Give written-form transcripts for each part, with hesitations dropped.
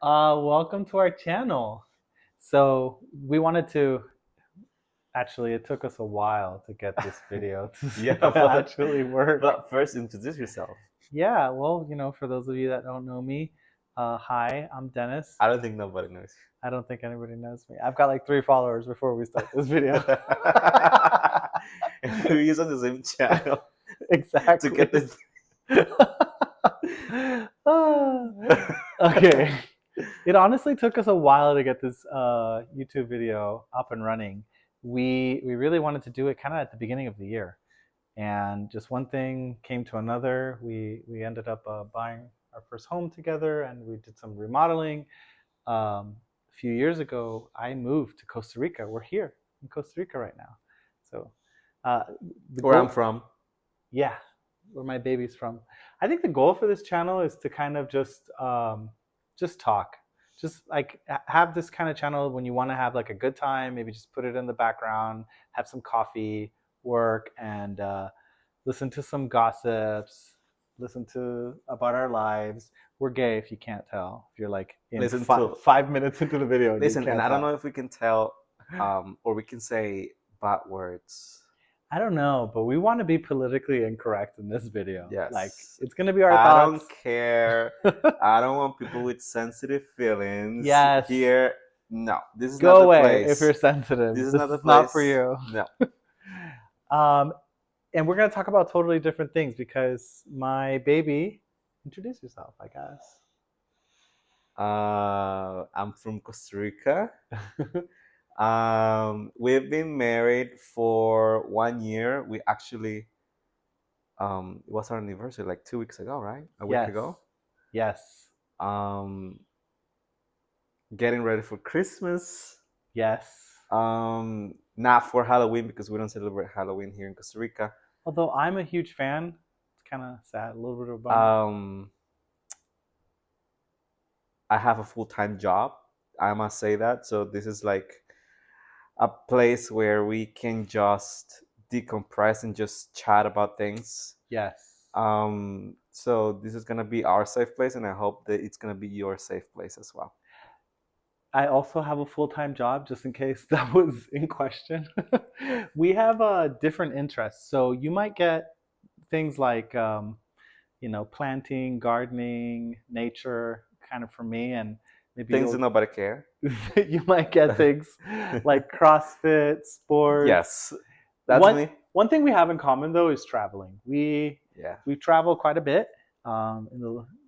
Welcome to our channel. So we wanted to, actually, it took us a while to get this video Yeah, to actually work. but first introduce yourself. Yeah, well, for those of you that don't know me, hi, I'm Dennis. I don't think nobody knows. I don't think anybody knows me. I've got like 3 followers before we start this video. And we use on the same channel to Exactly. get this. Ah, okay. It honestly took us a while to get this YouTube video up and running. We really wanted to do it kind of at the beginning of the year, and just one thing came to another. We ended up buying our first home together, and we did some remodeling. A few years ago, I moved to Costa Rica. We're here in Costa Rica right now. So uh, the Where I'm goal, from. yeah, where my baby's from. I think the goal for this channel is to kind of just talk, just like have this kind of channel when you want to have like a good time. Maybe just put it in the background, have some coffee, work, and listen to some gossips, listen to about our lives. We're gay if you can't tell. If you're like in Listen to 5 minutes into the video and you listen, and can't I don't tell. know if we can tell, or we can say bad words. I don't know, but we want to be politically incorrect in this video. Like, Yes, it's gonna be our I thoughts. don't care. I don't want people with sensitive feelings Yes. here. No, this is not Go the away if place. you're sensitive. This is This not the is not for place. you. No. Um, and we're gonna talk about totally different things because my baby. Introduce yourself, I guess. I'm from Costa Rica. We've been married for 1 year. We actually, it was our anniversary like 2 weeks ago, right? A week Yes. ago. Yes. Um, getting ready for Christmas. Yes. Not for Halloween because we don't celebrate Halloween here in Costa Rica. Although I'm a huge fan, it's kind of sad, a little bit of a bummer. I have a full-time job. I must say that. So this is like a place where we can just decompress and just chat about things. Yes. So this is gonna be our safe place, and I hope that it's gonna be your safe place as well. I also have a full-time job, just in case that was in question. We have different interests, so you might get things like planting, gardening, nature, kind of for me, and maybe Things that you'll nobody care. you might get things like CrossFit, sports. Yes, that's One me. one thing we have in common though is traveling. Yeah. We travel quite a bit in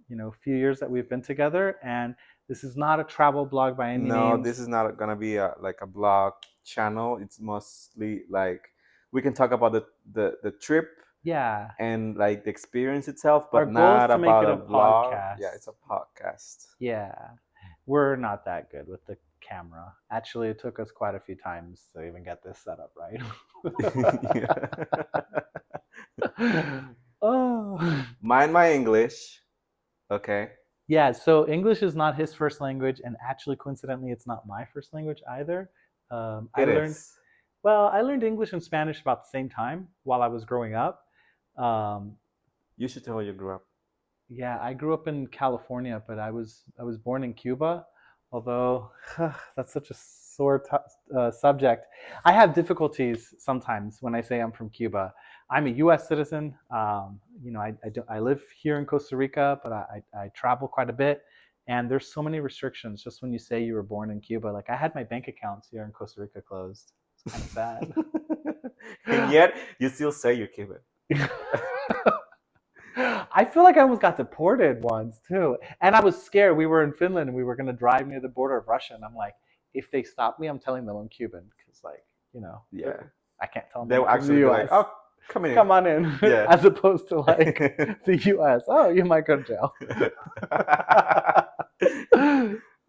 the few years that we've been together, and this is not a travel blog by any No, means. this is not gonna be like a blog channel. It's mostly like we can talk about the trip Yeah, and like the experience itself, our but goal is not to make about it a a blog. podcast. Yeah, it's a podcast. Yeah, we're not that good with the camera. Actually, it took us quite a few times to even get this set up right. Oh. Mind my English. Okay. Yeah, so English is not his first language, and actually, coincidentally, it's not my first language either. I It learned, is. well, I learned English and Spanish about the same time while I was growing up. Um, You should tell how you grew up. yeah, I grew up in California, but I was born in Cuba. Although that's such a sore subject, I have difficulties sometimes when I say I'm from Cuba. I'm a U.S. citizen. I live here in Costa Rica, but I travel quite a bit, and there's so many restrictions just when you say you were born in Cuba. Like I had my bank accounts here in Costa Rica closed. It's kind of sad. And yet you still say you're Cuban. I feel like I almost got deported once too. And I was scared. We were in Finland and we were going to drive near the border of Russia. And I'm like, if they stop me, I'm telling them I'm Cuban. Because, like, Yeah. I can't tell them They'll I'm from actually the be US. like, oh, come in. Come on in. Yeah. As opposed to, like, the US. Oh, you might go to jail.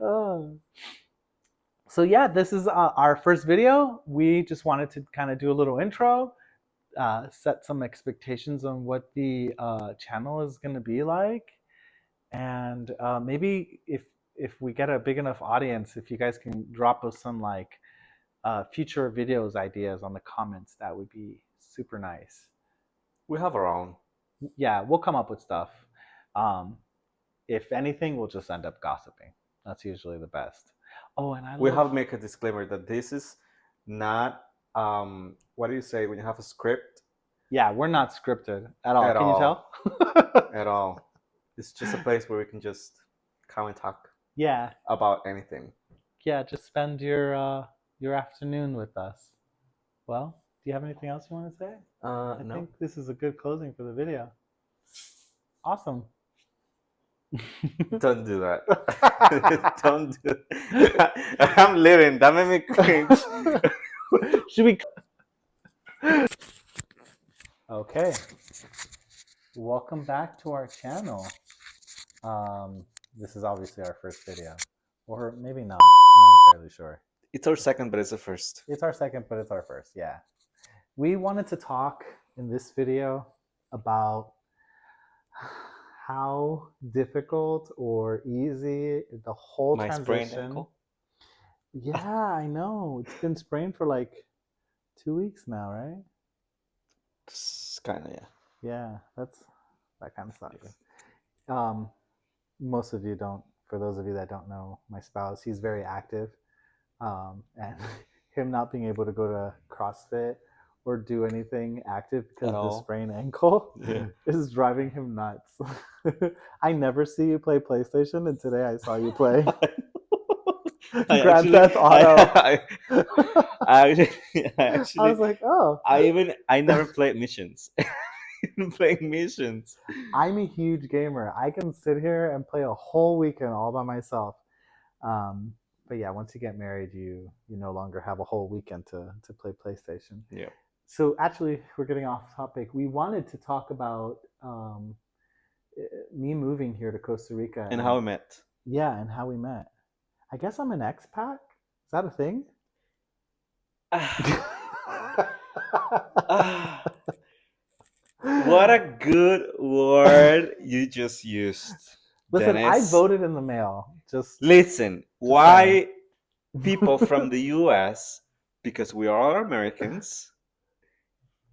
Oh. So, yeah, this is our first video. We just wanted to kind of do a little intro. Set some expectations on what the channel is going to be like, and maybe if we get a big enough audience, if you guys can drop us some like future videos ideas on the comments, that would be super nice. We have our own. Yeah, we'll come up with stuff. if anything, we'll just end up gossiping. That's usually the best. Oh, and I We love. have to make a disclaimer that this is not what do you say when you have a script Yeah, we're not scripted at all. at Can you all, tell? at all. It's just a place where we can just come and talk Yeah, about anything. yeah. Just spend your afternoon with us. Well, do you have anything else you want to say? I No. think this is a good closing for the video. Awesome. Don't do that. Don't do that. I'm living. That made me cringe. Should we? Okay. Welcome back to our channel. This is obviously our first video, or maybe not. I'm not entirely sure. It's our second, but it's the first. It's our second, but it's our first. Yeah. We wanted to talk in this video about how difficult or easy the whole My sprained transition. ankle. Yeah, I know. It's been sprained for like 2 weeks now, right? Kind of, yeah. Yeah, that kind of sucks. Most of you don't. For those of you that don't know, my spouse, he's very active, and him not being able to go to CrossFit or do anything active because At of the all. sprained ankle Yeah. is driving him nuts. I never see you play PlayStation, and today I saw you play Grand Theft Auto. I I was like, oh. I never played missions. Playing missions. I'm a huge gamer. I can sit here and play a whole weekend all by myself. But yeah, once you get married, you no longer have a whole weekend to play PlayStation. Yeah. So actually, we're getting off topic. We wanted to talk about me moving here to Costa Rica And how we met. Yeah, and how we met. I guess I'm an expat. Is that a thing? What a good word you just used. Listen, Dennis. I voted in the mail. Listen, why people from the US, because we are all Americans,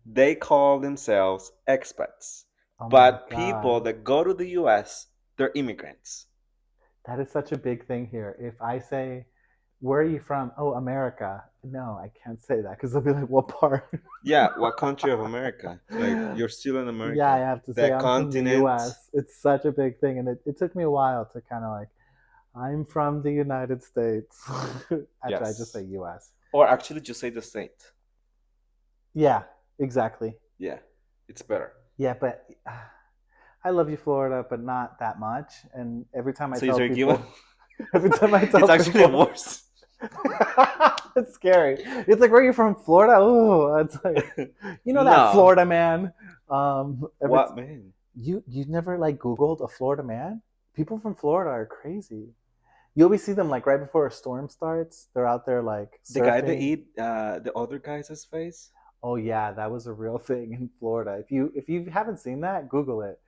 they call themselves expats. Oh but people that go to the US, they're immigrants. That is such a big thing here. If I say, where are you from? Oh, America. No, I can't say that because they'll be like, what part? Yeah, what country of America? Like, you're still in America. Yeah, I have to say The I'm continent. from the US. It's such a big thing. And it took me a while to kind of like, I'm from the United States. Actually, Yes. I just say US. Or actually just say the state. Yeah, exactly. Yeah, it's better. Yeah, but I love you, Florida, but not that much. And every time I So tell you're people, given? every time I tell It's actually people, worse. It's scary. It's like, where are you from? Florida? Oh, it's like, you know that No. Florida man. What man? You never like Googled a Florida man? People from Florida are crazy. You always see them like right before a storm starts. They're out there like surfing. The guy that eat the other guy's face? Oh yeah, that was a real thing in Florida. If you haven't seen that, Google it.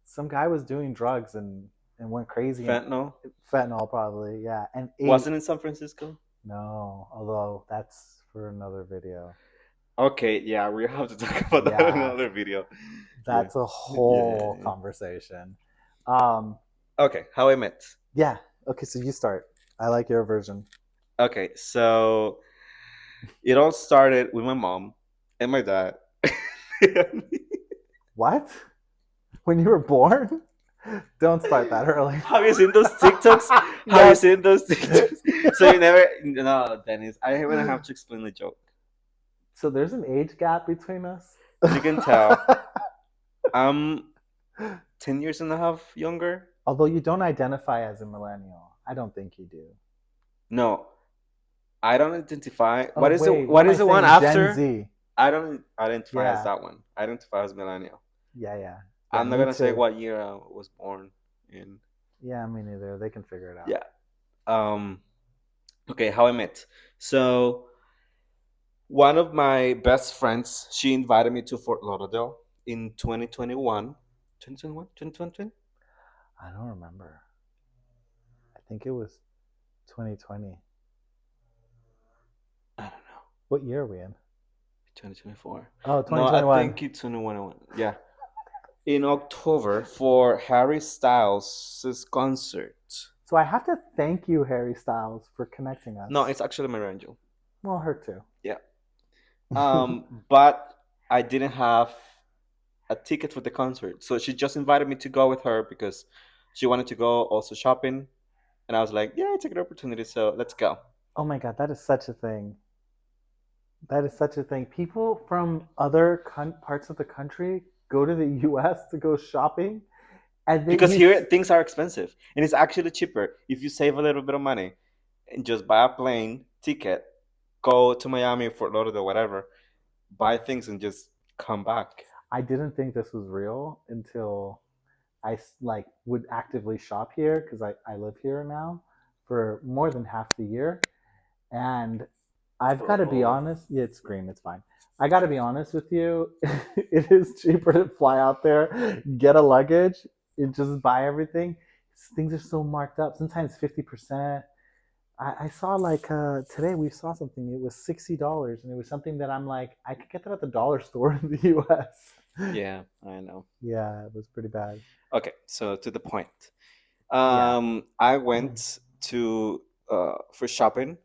Some guy was doing drugs and went crazy. Fentanyl? Fentanyl, probably, yeah. And wasn't in San Francisco? No, although that's for another video. Okay, yeah, we have to talk about that in another video. That's a whole conversation. Okay, how I met. Yeah. Okay, so you start. I like your version. Okay, so it all started with my mom and my dad. What? When you were born? Don't start that early. Have you seen those TikToks? Have you seen those TikToks? So you never... No, Dennis, I even have to explain the joke. So there's an age gap between us? You can tell. I'm 10 years and a half younger. Although you don't identify as a millennial. I don't think you do. No, I don't identify. Oh, what is wait, what is the one after? Gen Z. I don't identify as that one. I identify as millennial. Yeah. I'm not gonna say what year I was born in. Yeah, me neither. They can figure it out. Yeah. Okay, how I met. So one of my best friends, she invited me to Fort Lauderdale in 2021. 2021? 2020? I don't remember. I think it was 2020. I don't know. What year are we in? 2024. Oh, 2021. No, I think it's 2021. Yeah. in October for Harry Styles' concert. So I have to thank you, Harry Styles, for connecting No, us. it's actually my angel. Well, her too. Yeah. But I didn't have a ticket for the concert, so she just invited me to go with her because she wanted to go also shopping, and I was like, yeah, it's a good opportunity, so let's go. Oh my God, that is such a thing. That is such a thing. People from other parts of the country go to the U.S. to go shopping, and they Because you. here things are expensive, and it's actually cheaper if you save a little bit of money and just buy a plane ticket, go to Miami, Fort Lauderdale, whatever, buy things, and just come back. I didn't think this was real until I like would actively shop here because I live here now for more than half the year, and I've got to be Oh. honest. Yeah, it's green. It's fine. I got to be honest with you. It is cheaper to fly out there, get a luggage, and just buy everything. Things are so marked up. Sometimes 50%. I saw like today we saw something. It was $60, and it was something that I'm like I could get that at the dollar store in the U.S. Yeah, I know. Yeah, it was pretty bad. Okay, so to the point. Yeah. I went to for shopping,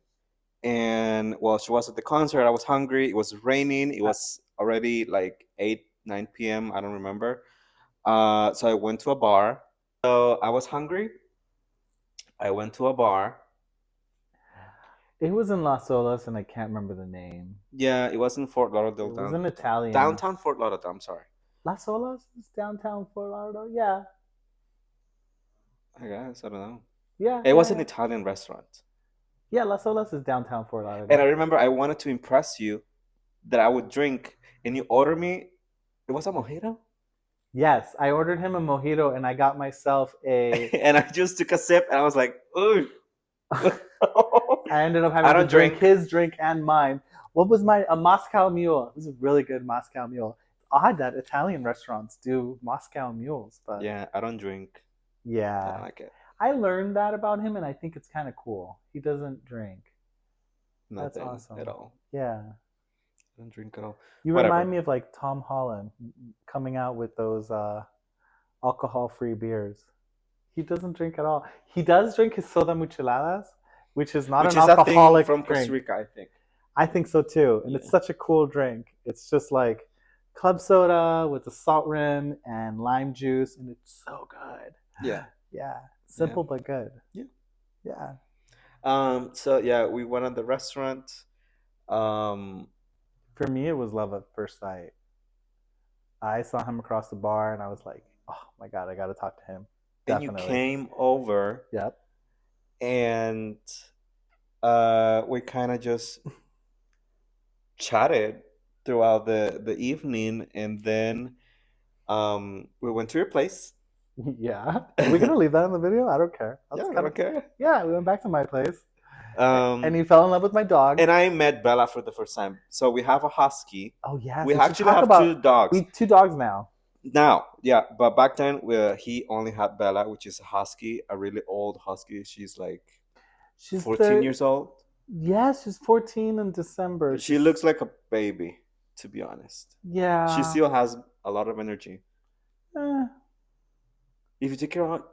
and while she was at the concert, I was hungry. It was raining. It was already like 8, 9 p.m. I don't remember. So I went to a bar. So I was hungry. I went to a bar. It was in Las Olas, and I can't remember the name. Yeah, it was in Fort It Lauderdale, was an Italian. downtown Fort Lauderdale. I'm sorry. Las Olas is downtown Fort Lauderdale. Yeah, I guess I don't know. yeah, It yeah, was an yeah. Italian restaurant, Yeah, Las Olas is downtown Fort and I Lauderdale. remember I wanted to impress you that I would drink, and you ordered me. It was a mojito. Yes, I ordered him a mojito, and I got myself a. And I just took a sip, and I was like, "Ooh." I ended up I having to don't drink drink. his drink and mine. What was my a Moscow Mule? It was a really good Moscow Mule. Odd that Italian restaurants do Moscow Mules, but Yeah, I don't drink. I don't yeah, like it. I learned that about him, and I think it's kind of cool. He doesn't drink. That's Nothing at awesome. all. Yeah, I don't drink at all. you remind Whatever. me of like Tom Holland coming out with those alcohol-free beers. He doesn't drink at all. He does drink his soda micheladas, which is not Which an is a thing alcoholic from Costa drink. Rica, I think. I think so too, and it's Yeah. such a cool drink. It's just like club soda with a salt rim and lime juice, and it's so good. Yeah. Yeah, Yeah. simple but good. Yeah. Yeah. So yeah, we went at the restaurant. Um, For me, it was love at first sight. I saw him across the bar, and I was like, "Oh my god, I got to talk to him." and you Definitely. came over, Yep. and we kind of just chatted throughout the evening, and then we went to your place. Yeah. Are we gonna Yeah, leave that in the video? I don't care. I'll I just cut it. don't care. Yeah, we went back to my place, and Um, he fell in love with my dog. and I met Bella for the first time. So we have a husky. Oh yes, We we should actually talk have about. two dogs We two dogs now. now. Yeah, but back then he only had Bella, which is a husky, a really old husky. She's like She's 14 the years old. yes, she's 14 in December. She She's looks like a baby, to be honest. She yeah. still has a lot of energy. Eh. If you take her out,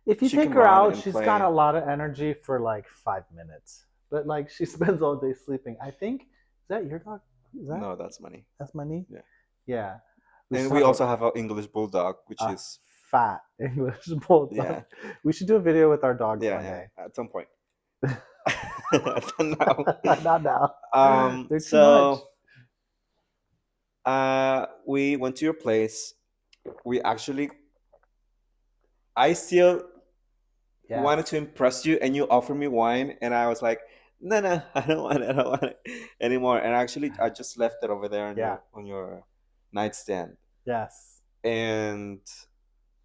If you she take can her run out, and she's got play. a lot of energy for like 5 minutes, but like she spends all day sleeping. I think is that your dog? Is that No, that's money. that's money? Yeah. Yeah. We should And we talk also about have an English bulldog, which a is fat English bulldog. yeah, We should do a video with our dogs yeah, one yeah. day. At some point. I don't know. Not now. They're too much. So we went to your place. We actually, I still Yes. wanted to impress you, and you offered me wine, and I was like, no, no, I don't want it. I don't want it anymore. And actually, I just left it over there Yeah. on your nightstand. Yes. And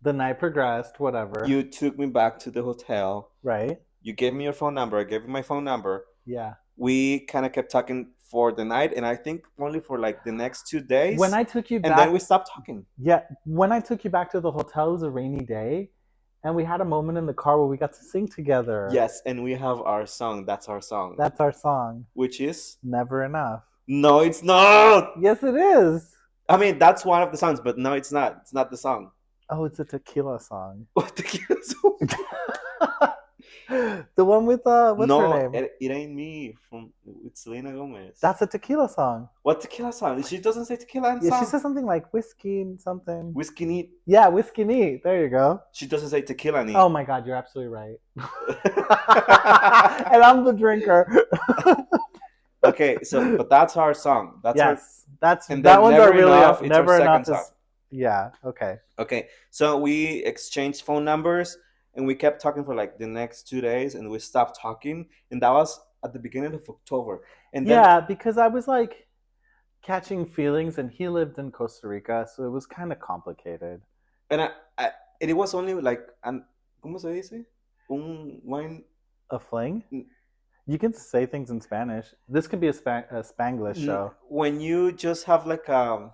The night progressed, whatever. you took me back to the hotel. Right? You gave me your phone number. I gave you my phone number. Yeah. We kind of kept talking for the night, and I think only for like the next 2 days. When I took you And then back, we stopped talking. yeah, when I took you back to the hotel, it was a rainy day, and we had a moment in the car where we got to sing together. Yes, and we have our song. That's our song. That's our song. Which is Never enough. No, it's not. Yes, it is. I mean, that's one of the songs, but no, it's not. It's not the song. Oh, it's a tequila song. What tequila song? The one with what's her No, name? it ain't me from with Selena Gomez. That's a tequila song. What tequila song? She doesn't say tequila in the Yeah, she song. says something like whiskey and something. Whiskey neat. Yeah, whiskey neat. There you go. She doesn't say tequila neat. Oh my God, you're absolutely right. And I'm the drinker. Okay, so but that's our song. That's our. Yes, that's And that then one's Never are really Enough, it's our never enough. second Is song. yeah. Okay. Okay, so we exchanged phone numbers and we kept talking for like the next 2 days, and we stopped talking, and that was at the beginning of October. And then Yeah, because I was like catching feelings, and he lived in Costa Rica, so it was kind of complicated. and and it was only like an ¿cómo se dice? Un wine. A fling? You can say things in Spanish. This could be a Spanglish show. When you just have like a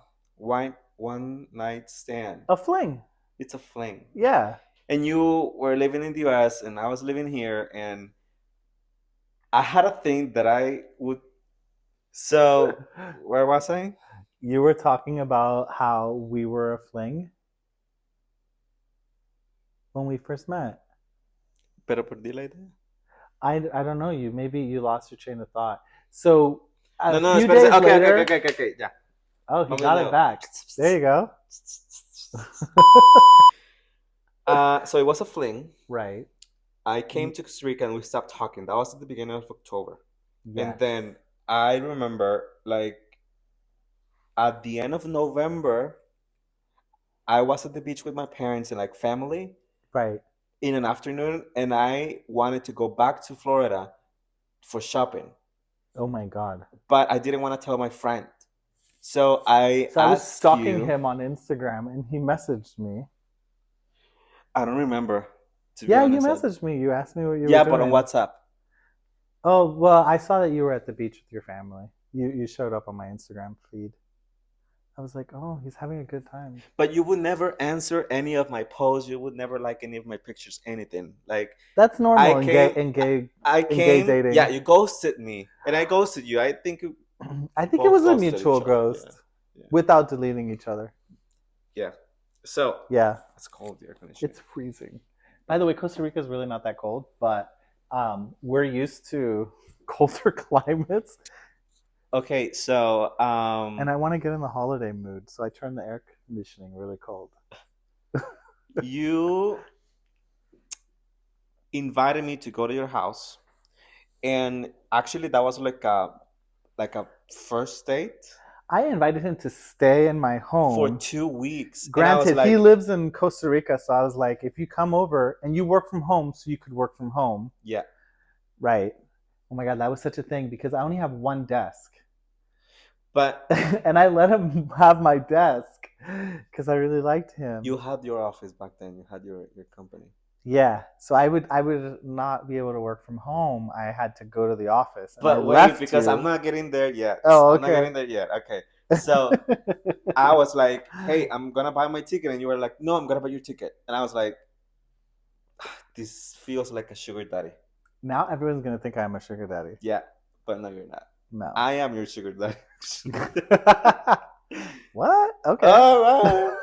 one night stand, A fling. it's a fling. Yeah. And you were living in the US and I was living here, and I had a thing that I would. So where was I? You were talking about how we were a fling when we first met. Pero perdí la idea. I don't know you. Maybe you lost your train of thought. So No, a no, few espérate. days Okay, later. okay, ya. Oh, he Vamos got de it back. There you go. So it was a fling. Right. I came to Costa Rica and we stopped talking. That was at the beginning of October. Yes. And then I remember, like, at the end of November, I was at the beach with my parents and like family Right. in an afternoon, and I wanted to go back to Florida for shopping, Oh my God. but I didn't want to tell my friend. So I So I was asked stalking you. him on Instagram, and he messaged me. I don't remember. To be Yeah, you honest, messaged me. You asked me what you yeah, were but on doing. WhatsApp. Oh well, I saw that you were at the beach with your family. You showed up on my Instagram feed. I was like, oh, he's having a good time. But you would never answer any of my posts. You would never like any of my pictures, anything. Like, That's normal I in came, gay in gay I in gay came. dating. Yeah, you ghosted me, and I ghosted you. I think I think it both was a ghosted mutual each other. ghost Yeah. without deleting each other. Yeah. So Yeah, it's cold, the air conditioning. it's freezing. By the way, Costa Rica is really not that cold, but we're used to colder climates, Okay, so and I want to get in the holiday mood, so I turn the air conditioning really cold. you invited me to go to your house, and actually that was like a first date I invited him to stay in my for home. 2 weeks, and I was Granted, he like, lives in Costa Rica, so I was like, if you come over and you work from home, so you could work from home. yeah. Right. Oh my God, that was such a thing because I only have one desk. But And I let him have my desk because I really liked him. you had your office back then. You had your company. Yeah. So I would not be able to work from home. I had to go to the office. And I But wait, left because you. I'm not getting there yet. Oh, I'm not okay. getting there yet. Okay. So I was like, hey, I'm gonna buy my ticket, and you were like, no, I'm gonna buy your ticket. And I was like, this feels like a sugar daddy. Now everyone's gonna think I'm a sugar daddy. Yeah, but no, you're not. No. I am your sugar daddy. What? Okay. All right.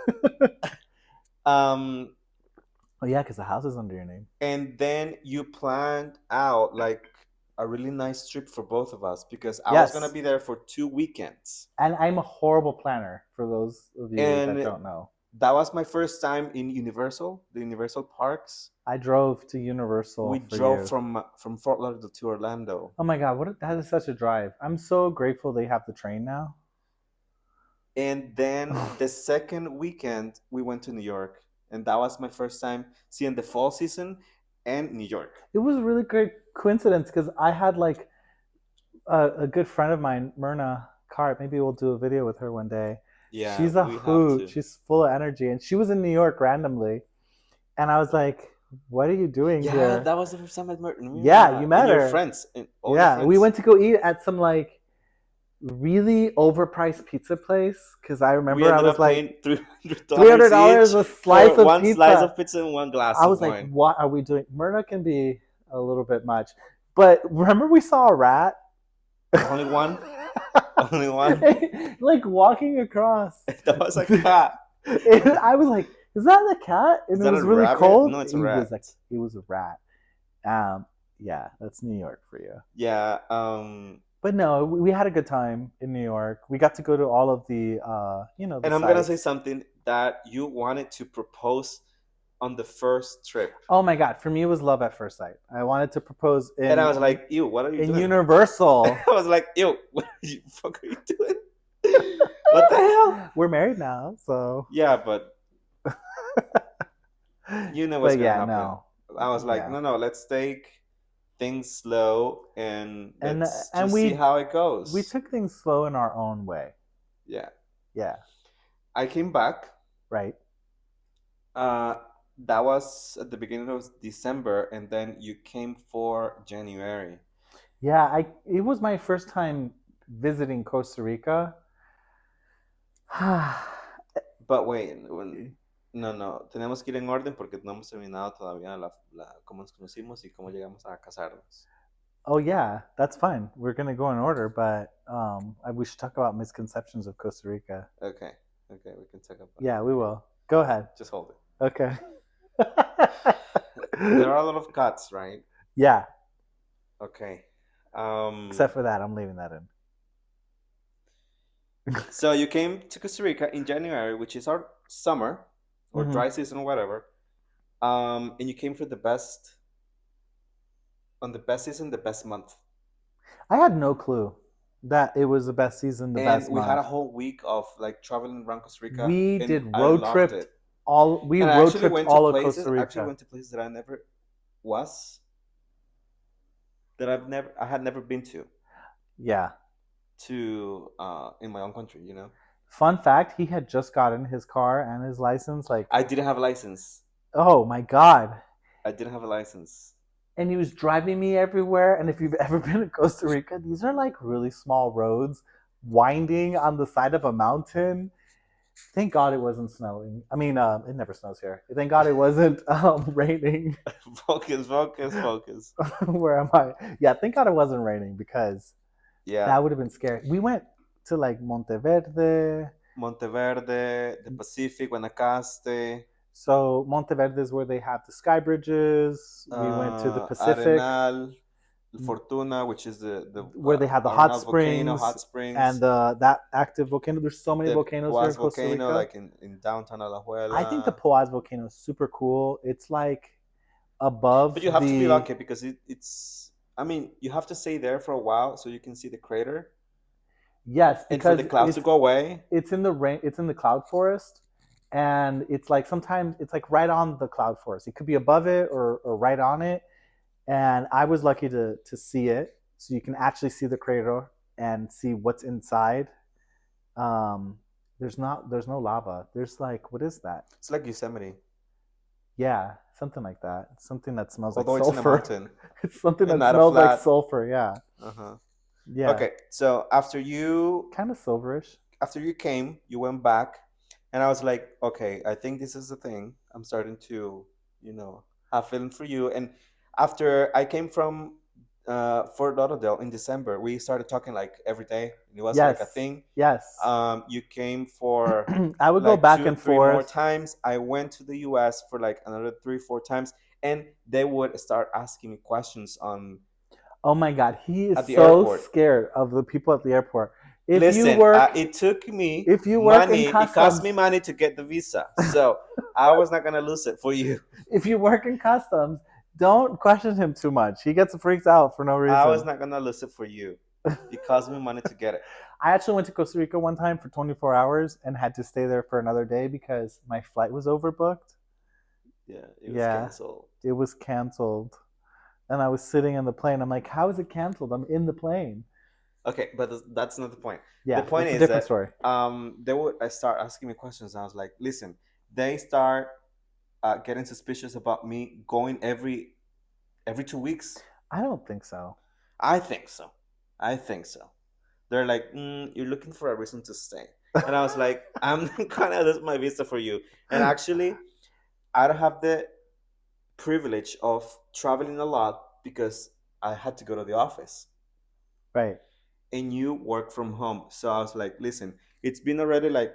Oh yeah, because the house is under your name. And then you planned out like a really nice trip for both of us, because I Yes. was gonna be there for 2 weekends. And I'm a horrible planner, for those of you And that don't know. that was my first time in Universal, the Universal parks. I drove to Universal. We for drove you. from Fort Lauderdale to Orlando. Oh my God, that is such a drive. I'm so grateful they have the train now. And then the second weekend we went to New York, and that was my first time seeing the fall season and New York. It was a really great coincidence because I had like a good friend of mine, Myrna Cart. Maybe we'll do a video with her one day. Yeah, She's a we have hoot. to. She's full of energy, and she was in New York randomly, and I was like, "What are you doing Yeah, here?" that was the first time I met her. Yeah, you met and your her. friends. And all your Yeah, friends. we went to go eat at some like really overpriced pizza place because I We remember ended I was up like paying $300 a slice for of one pizza. slice of pizza and one glass I of was like, wine. what are we doing? Myrna can be a little bit much, but remember we saw a rat. Only one? Only one. Like walking across. That was a cat. I was like, "Is that the cat?" Is And it that a was really rabbit? cold. No, it's a rat. It was a rat. Um, yeah, that's New York for you. Yeah. But no, we had a good time in New York. We got to go to all of the, the And I'm gonna say sites. something that you wanted to propose on the first trip, Oh my God! For me, it was love at first sight. I wanted to propose and I was like, "Ew, what are you in doing?" Universal. I was like, "Ew, what the fuck are you doing? What the hell?" We're married now, so. Yeah, but you know what's But gonna yeah, happen. no, I was like, yeah, "No, no, let's take things slow and and let's and just see how it we goes." took things slow in our own way. Yeah, Yeah, I came back. right. Uh, that was at the beginning of December, and then you came for January. Yeah, it was my first time visiting Costa Rica. But wait, no, no, tenemos que ir en orden porque no hemos terminado todavía cómo nos conocimos y cómo llegamos a casarnos. Oh yeah, that's fine. We're gonna go in order, but we should talk about misconceptions of Costa Rica. Okay, okay, we can talk about Yeah, it. we will. Go ahead. Just hold it. Okay. There are a lot of cuts, right? Yeah, Okay. except for that, I'm leaving that in. So you came to Costa Rica in January, which is our summer or Hmm. dry season or whatever. And you came for the best season, the best month. I had no clue that it was the best season, the And best we had month. a whole week of like traveling around Costa Rica, We and did I road loved tripped it. all. We And I road actually tripped went to all of places, Costa Rica. that I never was, that I had never been Yeah. to in my own country. You know, Fun fact: he had just gotten his car and his license. Like, I didn't have a license. oh my god! I didn't have a license. And he was driving me everywhere. And if you've ever been to Costa Rica, these are like really small roads, winding on the side of a mountain. Thank God it wasn't snowing. I mean, it never snows here. Thank God it wasn't raining. Focus, focus, focus. Where am I? Yeah, thank God it wasn't raining because Yeah, that would have been scary. We went to like Monteverde. Monteverde, the Pacific, Guanacaste, So Monteverde is where they have the sky bridges. We went to the Pacific, Arenal, Fortuna, which is the where they have the hot Arenal volcano, springs hot and springs, that active volcano. There's so many the volcanoes here Poas in Costa volcano, Rica. like in downtown I think the Alajuela. Poás volcano is super cool. It's like But above you have to be the. lucky because it's. I mean, you have to stay there for a while so you can see the crater, Yes, and for the because clouds to go away. it's in the rain. It's in the cloud forest, and it's like sometimes it's like right on the cloud forest. It could be above it or right on it. And I was lucky to see it, so you can actually see the crater and see what's inside. Um, there's no lava. There's like, what is that? It's like Yosemite, Yeah, something like that. It's something that smells like although it's in a sulfur. mountain It's something and that not a smells like flat. sulfur. Yeah, Uh huh. yeah, Okay, so kind of silverish. after you came, you went back, and I was like, okay, I think this is the thing. I'm starting to, have feelings for you. And after I came from Fort Lauderdale in December, we started talking like every day, and it was like a Yes, thing. yes. You came for I would go like back two, and three more forth. times. I went to the U.S. for like another three, four times, and they would start asking me questions on Oh my God, he is at the so airport. scared of the people at the airport. If you Listen, work, it took me if you work in money. It cost customs, me money to get the visa, so I was not gonna lose it for you. if you work in customs, don't question him too much. He gets freaked out for no I was reason. not gonna lose it for you. It cost me money to get it. I actually went to Costa Rica one time for 24 hours and had to stay there for another day because my flight was overbooked. Yeah, it was Yeah, canceled. it was canceled. And I was sitting in the plane. I'm like, how is it canceled? I'm in the plane. Okay, but that's not the point. The Yeah, point that's a is different that story. they would I start asking me questions. And I was like, listen, they start getting suspicious about me going every 2 weeks. I don't think so. I think so. I think so. They're like, you're looking for a reason to stay. And I was like, I'm not gonna lose my visa for you. And actually, I don't have the privilege of traveling a lot because I had to go to the office. Right. and you work from home. So I was like, listen, it's been already like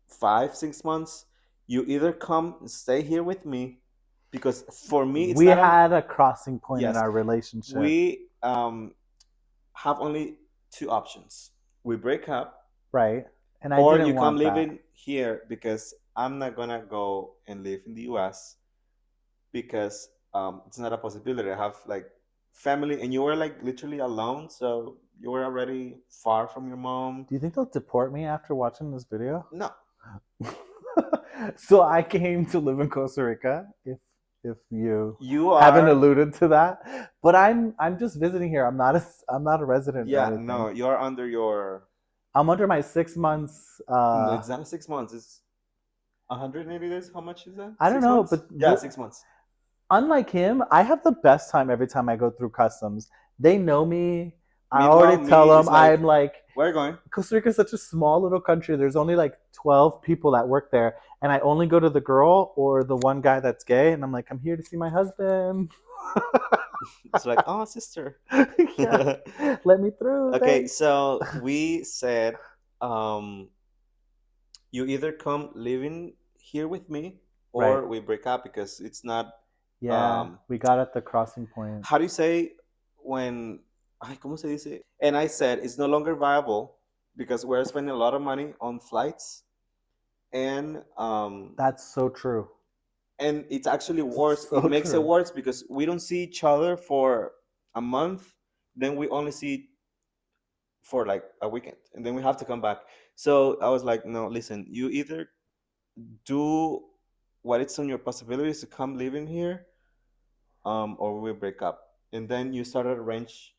5 6 months. You either come and stay here with me, because for me it's We not on. had a crossing point in Yes, our relationship, we have only two options. We break up, right? And I or didn't you come want that. living here, because I'm not gonna go and live in the US, because it's not a possibility. I have like family, and you were like literally alone, so you were already far from your mom. Do you think they'll deport me after watching this video? No, So I came to live in Costa Rica, if you you haven't are. alluded to that. But I'm just visiting here. I'm not a resident or Yeah, anything. no, you're under your. I'm under my 6 months. No, it's not 6 months. It's 180 days. How much is that? I don't Six know, months? but Yeah, 6 months. unlike him, I have the best time every time I go through customs. They know me. I Meanwhile, already tell me them is like, I'm like where are you going? Costa Rica is such a small little country. There's only like 12 people that work there, and I only go to the girl or the one guy that's gay, and I'm like, I'm here to see my husband. It's like, oh, sister. Yeah, let me through. Okay, Thanks. so we said, um, you either come living here with me, Right. or we break up, because it's not. Yeah, Um, we got at the crossing point. how do you say when? Ay, ¿cómo se dice? And I said it's no longer viable, because we're spending a lot of money on flights, and That's so true. it's actually worse. It So makes it true. worse because we don't see each other for a month, then we only see for like a weekend, and then we have to come back. So I was like, no, listen, you either do what it's on your possibilities to come live in here, or we break up. And then you started to arrange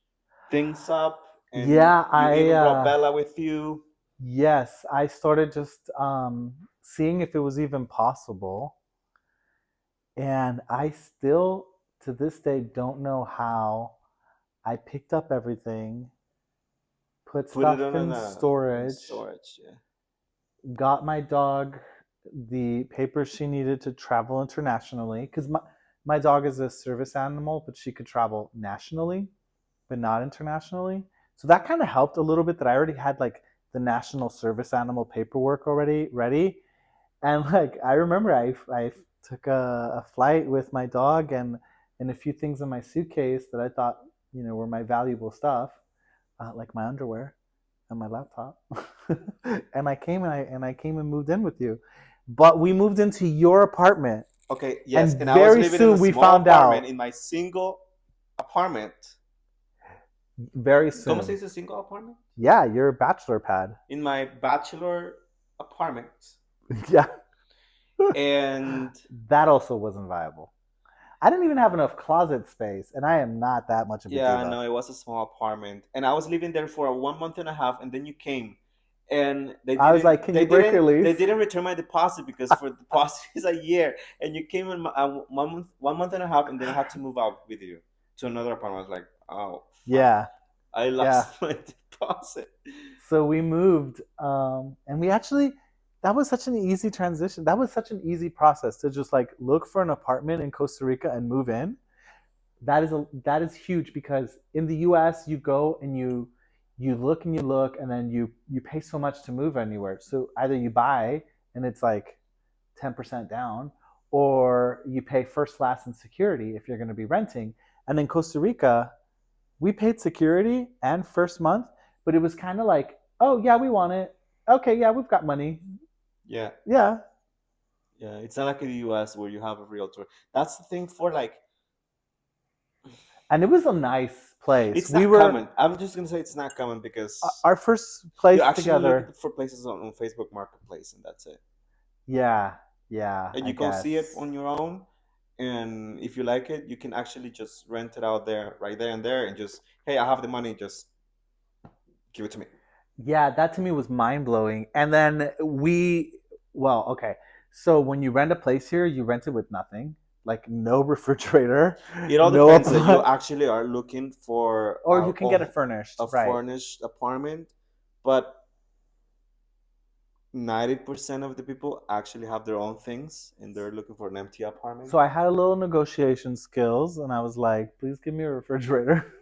things up, and Yeah, you I even brought Bella with you. yes, I started just seeing if it was even possible, and I still to this day don't know how I picked up everything, put Put it stuff on in in storage, storage. Yeah. got my dog the papers she needed to travel internationally because my dog is a service animal, but she could travel nationally, but not internationally. So that kind of helped a little bit that I already had like the national service animal paperwork already ready. And like I remember I took a flight with my dog and a few things in my suitcase that I thought, were my valuable stuff, like my underwear and my laptop. And I came and moved in with you. But we moved into your apartment Okay. Yes, and and I was very living in a soon we small found apartment, out, in my single apartment. very ¿Cómo se soon. dice single apartment? Yeah, your bachelor pad. In my bachelor apartment. Yeah. And That also wasn't viable. I didn't even have enough closet space, and I am not that much of a yeah, diva. no, it was a small apartment, and I was living there for 1 month and a half, and then you came, and they I was didn't, like, "Can you break your they lease?" didn't return my deposit, because for deposit is a year, and you came in 1 month and a half, and then I had to move out with you to another apartment. I was like, oh fuck, Yeah, I yeah. lost my deposit. So we moved, and we actually that was such an easy transition. That was such an easy process to just like look for an apartment in Costa Rica and move in. That is huge because in the US you go and you look and then you pay so much to move anywhere. So either you buy and it's like 10% down, or you pay first, last, and security if you're going to be renting. And in Costa Rica, we paid security and first month, but it was kind of like, oh yeah, we want it. Okay, yeah, we've got money. Yeah, Yeah, yeah, it's not like in the US where you have a realtor. That's the thing for like, and it was a nice place. it's We not were common. I'm just gonna say it's not common, because our first you place actually look together. for places on Facebook Marketplace, and that's it. Yeah, yeah, And I you go guess. see it on your own, and if you like it, you can actually just rent it out there, right there and there, and just, hey, I have the money, just give it to me. Yeah, that to me was mind blowing. And then well, okay. So when you rent a place here, you rent it with nothing, like no refrigerator, It all no depends that you appliance, actually are looking for or you can get it furnished, a right? furnished apartment, but 90% of the people actually have their own things, and they're looking for an empty apartment. So I had a little negotiation skills, and I was like, "Please give me a refrigerator."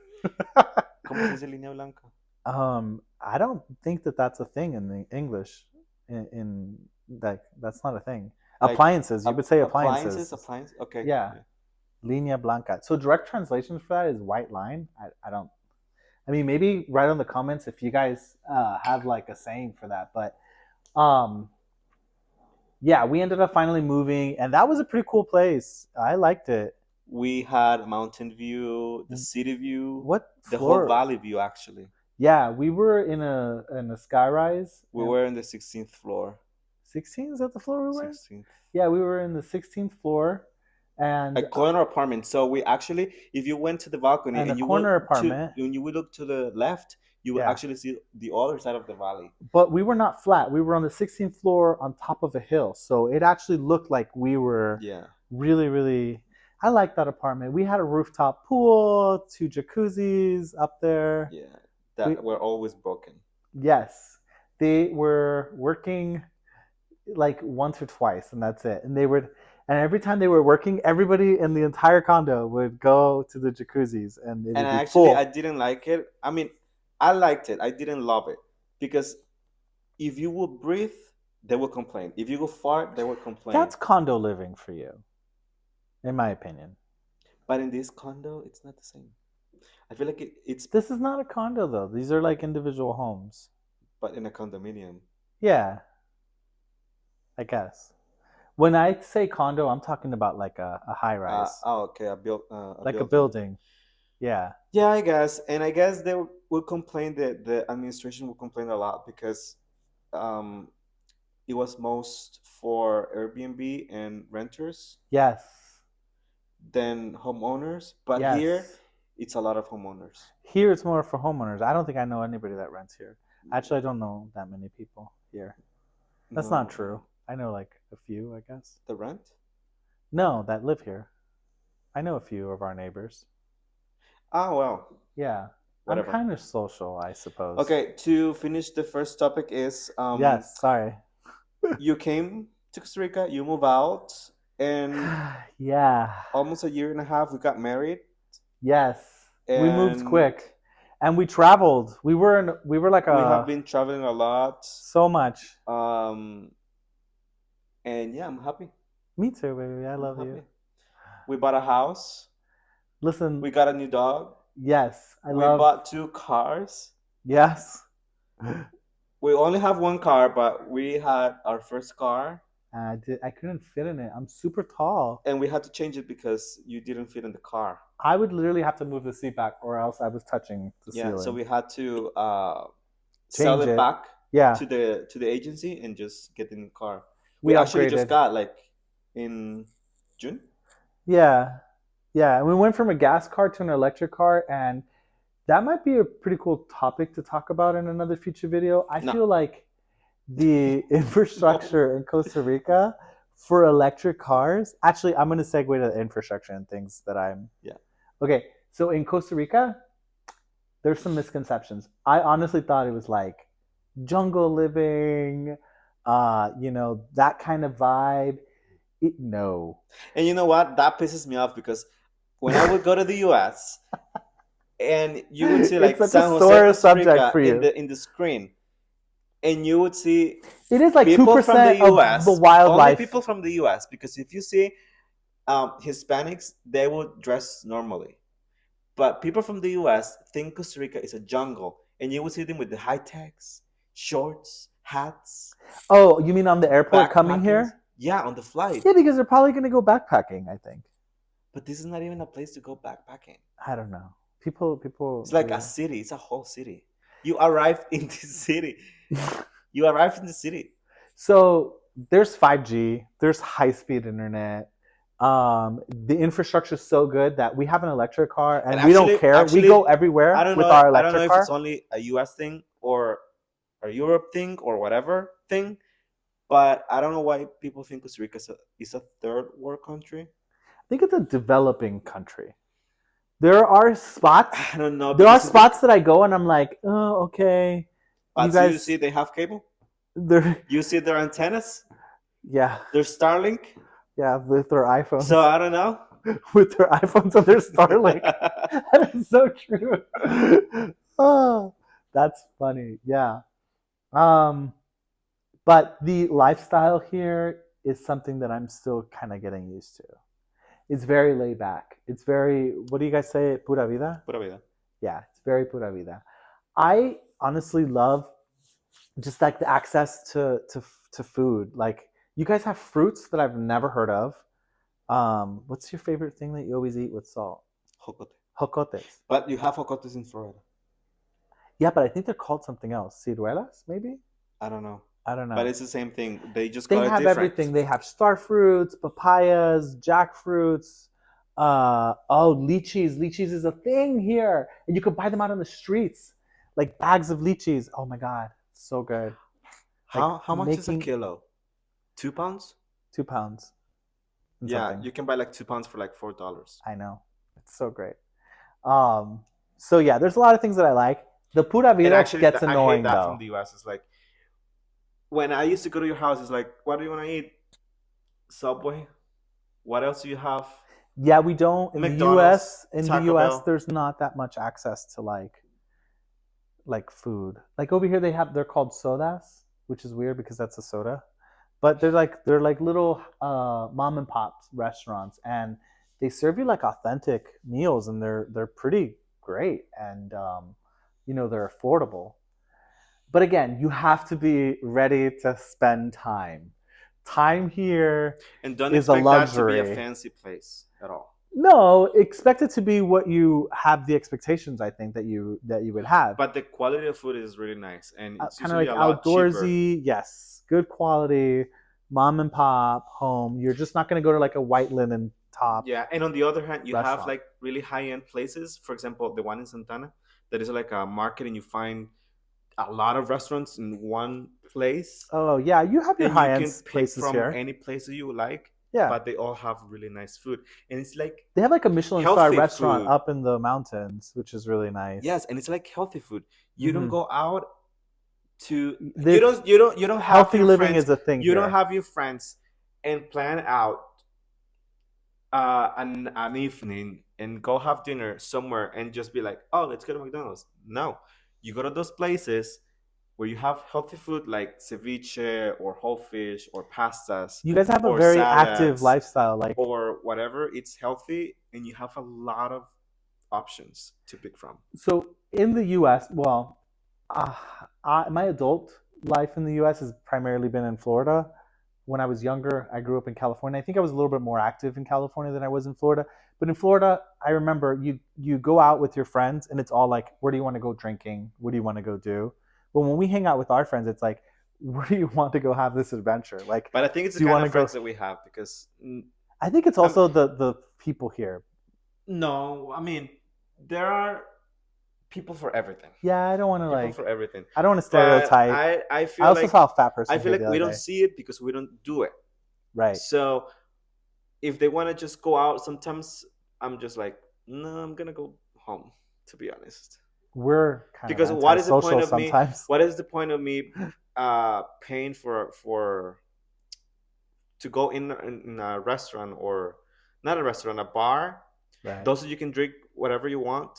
¿Cómo se dice línea blanca? I don't think that that's a thing in the English. In like that's not a thing. Like Appliances. You would say appliances, appliances. appliance. Okay. Yeah, Yeah. linea blanca. So direct translation for that is white line. I don't. I mean, maybe write on the comments if you guys have like a saying for that. But um, yeah, we ended up finally moving, and that was a pretty cool place. I liked it. We had mountain view, the city view, What the whole floor? valley view actually. Yeah, we were in a skyrise. We And were in the 16th floor. 16, is that the floor we were in? 16th. Yeah, we were in the 16th floor, A and corner apartment. So we actually, if you went to the balcony a and you will corner to apartment. when you would look to the left, you will Yeah, actually see the other side of the valley. but we were not flat. We were on the 16th floor on top of a hill, so it actually looked like we were Yeah, really, really. I like that apartment. We had a rooftop pool, two jacuzzis up there. yeah. We That were always broken. Yes, they were working like once or twice, and that's it. And every time they were working, everybody in the entire condo would go to the jacuzzis, and it And would be I full. didn't like it. I mean, I liked it. I didn't love it because if you would breathe, they will complain. If you go fart, they will complain. That's condo living for you, in my opinion. But in this condo, it's not the same. I feel like it's This is not a condo though. These are like individual homes. but in a condominium. Yeah, I guess. When I say condo, I'm talking about like a high rise, Oh, okay, a like a building. building. Yeah. Yeah, I guess, and I guess they will complain that the administration will complain a lot because um, it was most for Airbnb and renters Yes. than homeowners. But here, Yes. it's a lot of homeowners. Here it's more for homeowners. I don't think I know anybody that rents here. Actually, I don't know that many people here. That's not No, true. I know like a few, I guess. the rent. No, that live here. I know a few of our neighbors. Ah, well, Yeah. I'm whatever. kind of social, I suppose. Okay, to finish the first topic is Yes, sorry. you came to Costa Rica, you move out, and Yeah. almost a year and a half we got married, Yes. We moved and quick. And we traveled. We were like we have a been traveling a lot. so much. Um, and yeah, I'm happy. Me too, baby. I I'm love you. happy. We bought a house. Listen, We got a new dog. yes, I We love bought two cars. yes. We only have one car, but we had our first car, I couldn't fit in it. I'm super tall. and we had to change it because you didn't fit in the car. I would literally have to move the seat back, or else I was touching the Yeah, so ceiling. we had to sell Change it it. back Yeah, to the agency and just get the new car. we We actually just upgraded. got like in June. Yeah, yeah. And we went from a gas car to an electric car, and that might be a pretty cool topic to talk about in another future video. I No, feel like the no. infrastructure in Costa Rica for electric cars. Actually, I'm going to segue to the infrastructure and things that I'm. Yeah. Okay, so in Costa Rica, there's some misconceptions. I honestly thought it was like jungle living, that kind of vibe. No. And you know what? That pisses me off because when I would go to the US and you would see It's like such a San Jose, sore Costa subject Rica for you. in the screen, and you would see It is like people from the 2% of the US, only wildlife. people from the US, because if you see Hispanics, they would dress normally. But people from the US think Costa Rica is a jungle, and you would see them with the high techs, shorts, hats, Oh, you mean on the airport coming backpacking. here? Yeah, on the flight. Yeah, because they're probably going to go backpacking, I think. But this is not even a place to go backpacking. I don't know. People It's like a do. city. It's a whole city. You arrive in this city. You arrive in the city. So there's 5G, there's high speed internet. The infrastructure is so good that we have an electric car and we don't care. We go everywhere with our I don't know electric if it's car. only a US thing or a Europe thing or whatever thing, but I don't know why people think Costa Rica is a third world country. I think it's a developing country. There are spots. I don't know There are because spots that I go and I'm like, oh, okay. You but so you guys, see they have cable. they're You see their antennas. yeah, There's Starlink. yeah, with their iPhones, So I don't know. with their iPhones and their Starlink. That is so true. Oh, That's funny. Yeah. Um, but the lifestyle here is something that I'm still kind of getting used to. It's very laid back. It's very, what do you guys say? Pura vida? Pura vida. Yeah, it's very pura vida. I honestly love just like the access to food. Like you guys have fruits that I've never heard of. What's your favorite thing that you always eat with salt? Jocote. Jocotes. But you have jocotes in Florida. Yeah, but I think they're called something else. Ciruelas, maybe? I don't know. I don't But know. it's the same thing. They just They call it have different. everything. They have star fruits, papayas, jackfruits. Lychees. Lychees is a thing here, and you can buy them out on the streets, like bags of lychees. Oh my god, so good. Like How much is a making kilo? 2 pounds? £2 and Yeah, something. you can buy like 2 pounds for like $4. I know, it's so great. So yeah, there's a lot of things that I like. The pura And vida actually, gets I hate annoying that from though. the US. It's like when I used to go to your house, it's like, what do you want to eat? Subway. What else do you have? Yeah, we don't in the McDonald's, U.S. In the Taco U.S. Bell. There's not that much access to like food. Like over here, they're called sodas, which is weird because that's a soda. But they're like little mom and pop restaurants, and they serve you like authentic meals, and they're pretty great, and they're affordable. But again, you have to be ready to spend time. Time here And don't is a expect that to be a luxury. fancy place at all. No, expect it to be what you have the expectations. I think that you would have. But the quality of food is really nice, and it's Kind of usually like a lot cheaper. outdoorsy, yes, good quality, mom and pop home. You're just not going to go to like a white linen top Yeah, and on the other hand, you have restaurant. like really high end places. For example, the one in Santana, that is like a market, and you find a lot of restaurants in one place, Oh yeah, you have your and you high end can pick places from here. any place that you like. Yeah, But they all have really nice food, and it's like they have like a Michelin star healthy restaurant food. up in the mountains, which is really nice. Yes, and it's like healthy food. You don't Hmm. go out to The you don't have healthy your living friends. is a thing You don't here. have your friends and plan out an evening and go have dinner somewhere and just be like, oh, let's go to McDonald's. No, you go to those places where you have healthy food like ceviche or whole fish or pastas You guys have a or very active salads lifestyle. Like or whatever. It's healthy, and you have a lot of options to pick from. so in the U.S., well, uh, my adult life in the U.S. has primarily been in Florida. When I was younger, I grew up in California. I think I was a little bit more active in California than I was in Florida. But in Florida, I remember you go out with your friends, and it's all like, where do you want to go drinking? What do you want to go do? But when we hang out with our friends, it's like, where do you want to go have this adventure? Like, But I think it's the do you kind want to of go? friends that we have because I think it's I'm also the people here. no, I mean there are people for everything. Yeah, I don't want to People like. for everything. I don't want to But stereotype. I I feel also like saw a fat person here the we other don't day. see it because we don't do it. Right. So if they want to just go out, sometimes I'm just like, no, I'm gonna go home. To be honest, We're kind of because what is the point antisocial of me? sometimes. What is the point of me paying for to go in a restaurant or not a restaurant, a bar? Right. Those you can drink whatever you want.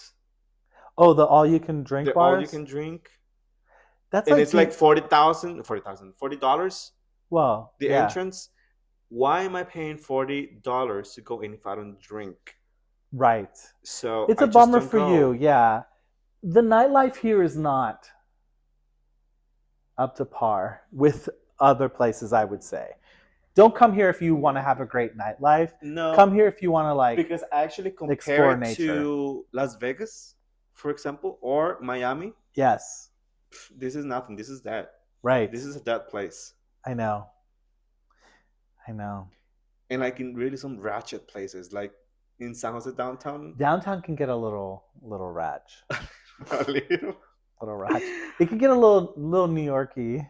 Oh, the all you can drink They're all you bars? can drink, That's and like it's like the $40 well, the yeah. entrance. Why am I paying $40 to go in if I don't drink? Right. So It's I a just bummer don't for you. go. Yeah. The nightlife here is not up to par with other places, I would say. Don't come here if you want to have a great nightlife. Come No, here if you want to like because I actually compare explore it nature. to Las Vegas, for example, or Miami. Yes. This is nothing. This is that. Right. This is a dead place. I know. I know. And like in really some ratchet places, like in San Jose downtown. Downtown can get a little ratch. A little. Little ratch. It can get a little New Yorky,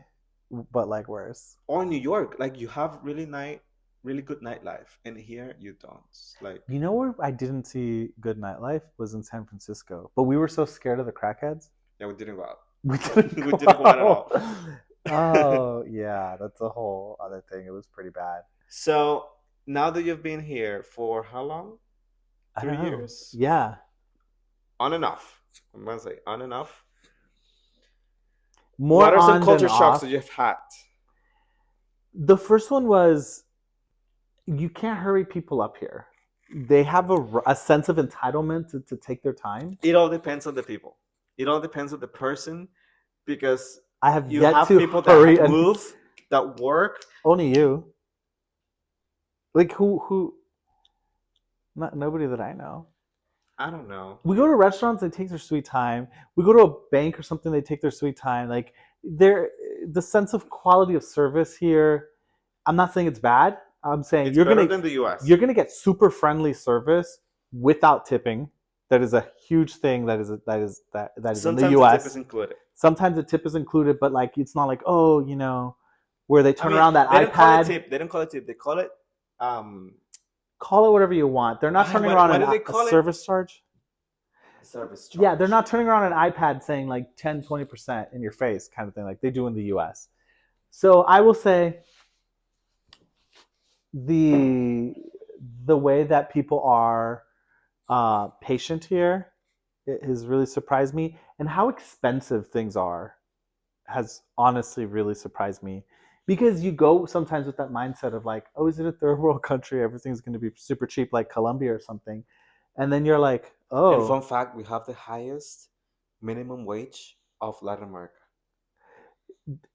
but like worse. Or New York, like you have really good nightlife, and here you don't. Like You know where I didn't see good nightlife was in San Francisco, but we were so scared of the crackheads. yeah, we didn't go out. We didn't We go didn't go out at all. out. Oh yeah, that's a whole other thing. It was pretty bad. So now that you've been here for how long? I don't three know. years? Yeah. On and off. I'm gonna say on and off. more What are some on than culture shocks that off. you've had? The first one was you can't hurry people up here. They have a sense of entitlement to take their time. It all depends on the people. It all depends on the person because I have you yet have to people that hurry and move, that work. only you. Like who not nobody that I know. I don't know. We go to restaurants, they take their sweet time. We go to a bank or something, they take their sweet time. Like there the sense of quality of service here, I'm not saying it's bad. I'm saying It's better than the US. you're gonna get super friendly service without tipping. That is a huge thing that is in the Sometimes the tip is US. included. Sometimes the tip is included, but like it's not like, oh, where they I turn mean, around that they don't call it iPad. tip. They don't call it tip. They call it um. Call it whatever you want. They're not turning around Why do they a call it service charge. service Yeah, they're charge? not turning around an iPad saying like 10, 20% in your face kind of thing like they do in the US. So I will say the the way that people are patient here it has really surprised me, and how expensive things are has honestly really surprised me, because you go sometimes with that mindset of like, oh, is it a third world country, everything's going to be super cheap like Colombia or something, and then you're like, And fun oh, fact, we have the highest minimum wage of Latin America.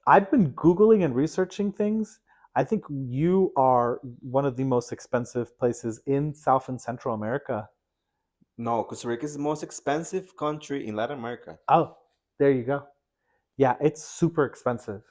I've been Googling and researching things. I think you are one of the most expensive places in South and Central America. No, Costa Rica is the most expensive country in Latin America. Oh, there you go. Yeah, it's super expensive.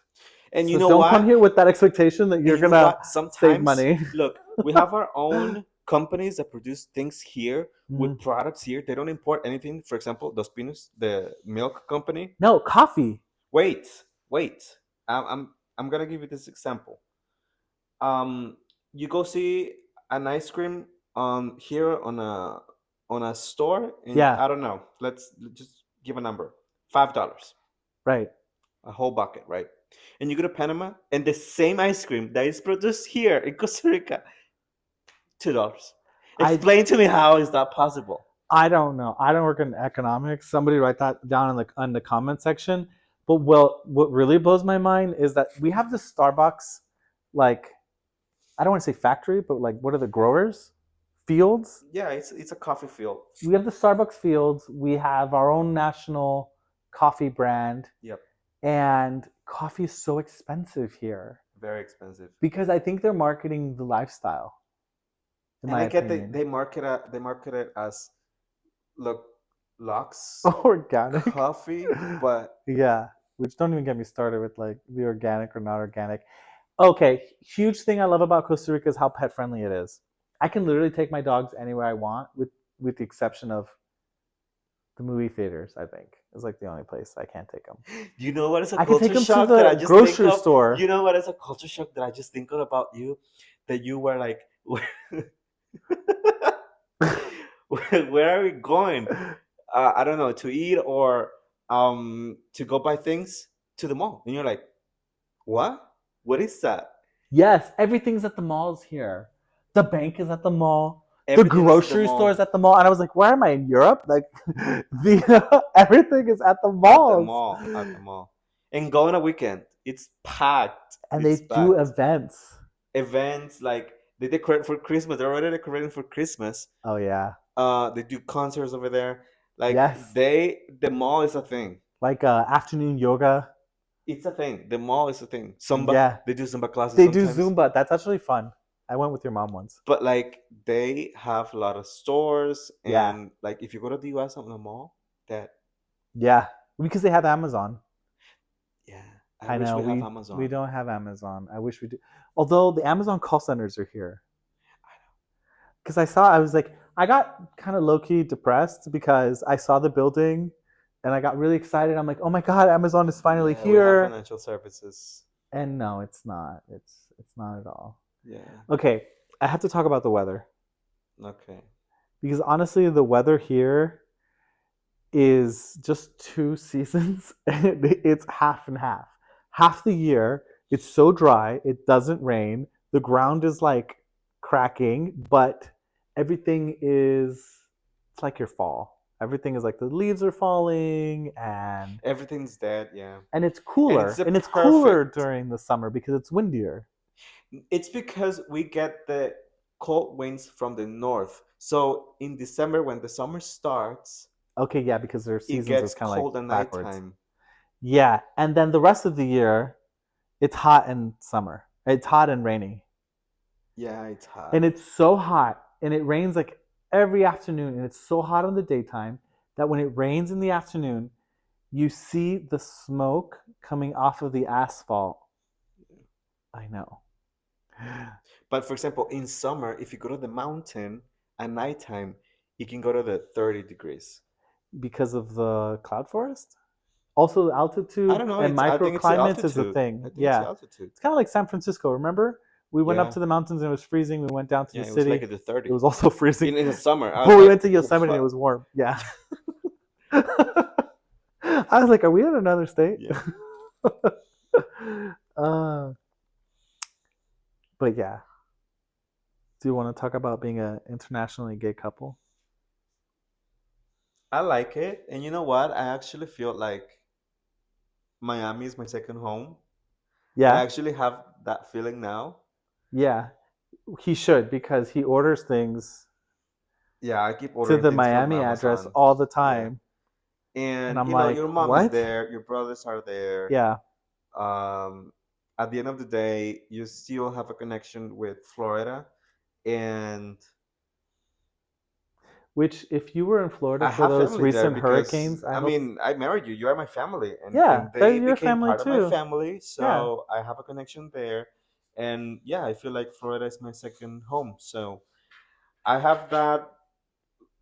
And you So know don't come what? here with that expectation that And you're you know gonna what? save Sometimes, money. look, we have our own companies that produce things here Mm. with products here. They don't import anything. For example, Dos Pinos, the milk company. No, coffee. Wait, wait. I'm gonna give you this example. Um, you go see an ice cream here on a store, and Yeah, I don't know. Let's just give a number. $5, right. a whole bucket, right? And you go to Panama, and the same ice cream that is produced here in Costa Rica, $2. I Explain to me how is that possible? I don't know. I don't work in economics. Somebody write that down in the comment section. But well, what really blows my mind is that we have the Starbucks, like, I don't want to say factory, but like, what are the growers? Fields. Yeah, it's a coffee field. We have the Starbucks fields. We have our own national coffee brand, Yep, and coffee is so expensive here very expensive. because I think they're marketing the lifestyle, in And my I get opinion. they market it as look Lux Organic. coffee, but Yeah, which don't even get me started with like the organic or not organic. Okay, huge thing I love about Costa Rica is how pet friendly it is. I can literally take my dogs anywhere I want, with the exception of the movie theaters. I think is like the only place I can't take them. you know what is a I can take culture them to shock that I the just think grocery of? store. You know what is a culture shock that I just think of about you? That you were like, where are we going? I don't know, to eat or to go buy things to the mall. And you're like, what? What is that? Yes, everything's at the malls here. The bank is at the mall. The Everything is at the grocery store is mall. at the mall, and I was like, "Why am I in Europe?" Like, the everything is at the At the malls, mall. At the mall. And go on a weekend. It's packed. and they It's do packed. events. Events like they decorate for Christmas. They're already decorating for Christmas. Oh yeah, They do concerts over there. Like yes, the mall is a thing. like afternoon yoga. It's a thing. The mall is a thing. Zumba. Yeah, They do Zumba classes they do sometimes. Zumba. That's actually fun. I went with your mom once. But like they have a lot of stores Yeah, and like if you go to the US on the mall, that yeah, because they have Amazon. yeah. I I wish know we have we Amazon. don't have Amazon. I wish we do. Although the Amazon call centers are here. Because I was like, I got kind of low key depressed because I saw the building and I got really excited. I'm like, oh my God, Amazon is finally Yeah, we have here. financial services. And no, it's not. It's not at all. Yeah. Okay, I have to talk about the weather Okay. because honestly, the weather here is just two seasons. It's half and half. Half the year, it's so dry, it doesn't rain. The ground is like cracking, but everything is, it's like your fall. Everything is like the leaves are falling, Everything's dead, yeah. and it's And it's cooler. the And it's cooler perfect. during the summer because it's windier. It's because we get the cold winds from the north. So in December, when the summer starts, Okay, yeah, because their it seasons is gets kind of like cold at backwards. nighttime. Yeah, and then the rest of the year, it's hot in summer. It's hot and rainy. Yeah, it's And hot. it's so hot and it rains like every afternoon and it's so hot in the daytime that when it rains in the afternoon, you see the smoke coming off of the asphalt. I know. But for example, in summer, if you go to the mountain at nighttime, it can go to the 30 degrees. Because of the cloud forest? Also, I altitude don't know. and It's I think it's the microclimates is a altitude. I thing. think it's the Yeah. altitude. It's kind of like San Francisco. Remember? We went up Yeah, to the mountains and it was freezing. We went down to yeah. the It was like city. at the It 30 was also freezing. in the summer. I was But we like, went to Yosemite and it what? was warm. Yeah. I was like, are we in another state? Yeah. uh, but yeah. Do you want to talk about being an internationally gay couple? I like it, and you know what? I actually feel like Miami is my second home. I Yeah. actually have that feeling now. Yeah. He should because he orders things Yeah, I keep to ordering the things from Miami address Amazon. all the Yeah. time. And And I'm you know, like, your mom is what? there, your brothers are there. Yeah. Um, at the end of the day, you still have a connection with Florida. And Which, if you were in Florida I for have those family there recent because hurricanes, I I hope. mean, I married you. You are my family, Yeah, and they're they your became family part of my too. family. Yeah. So I have a connection there. And yeah, I feel like Florida is my second home. So I have that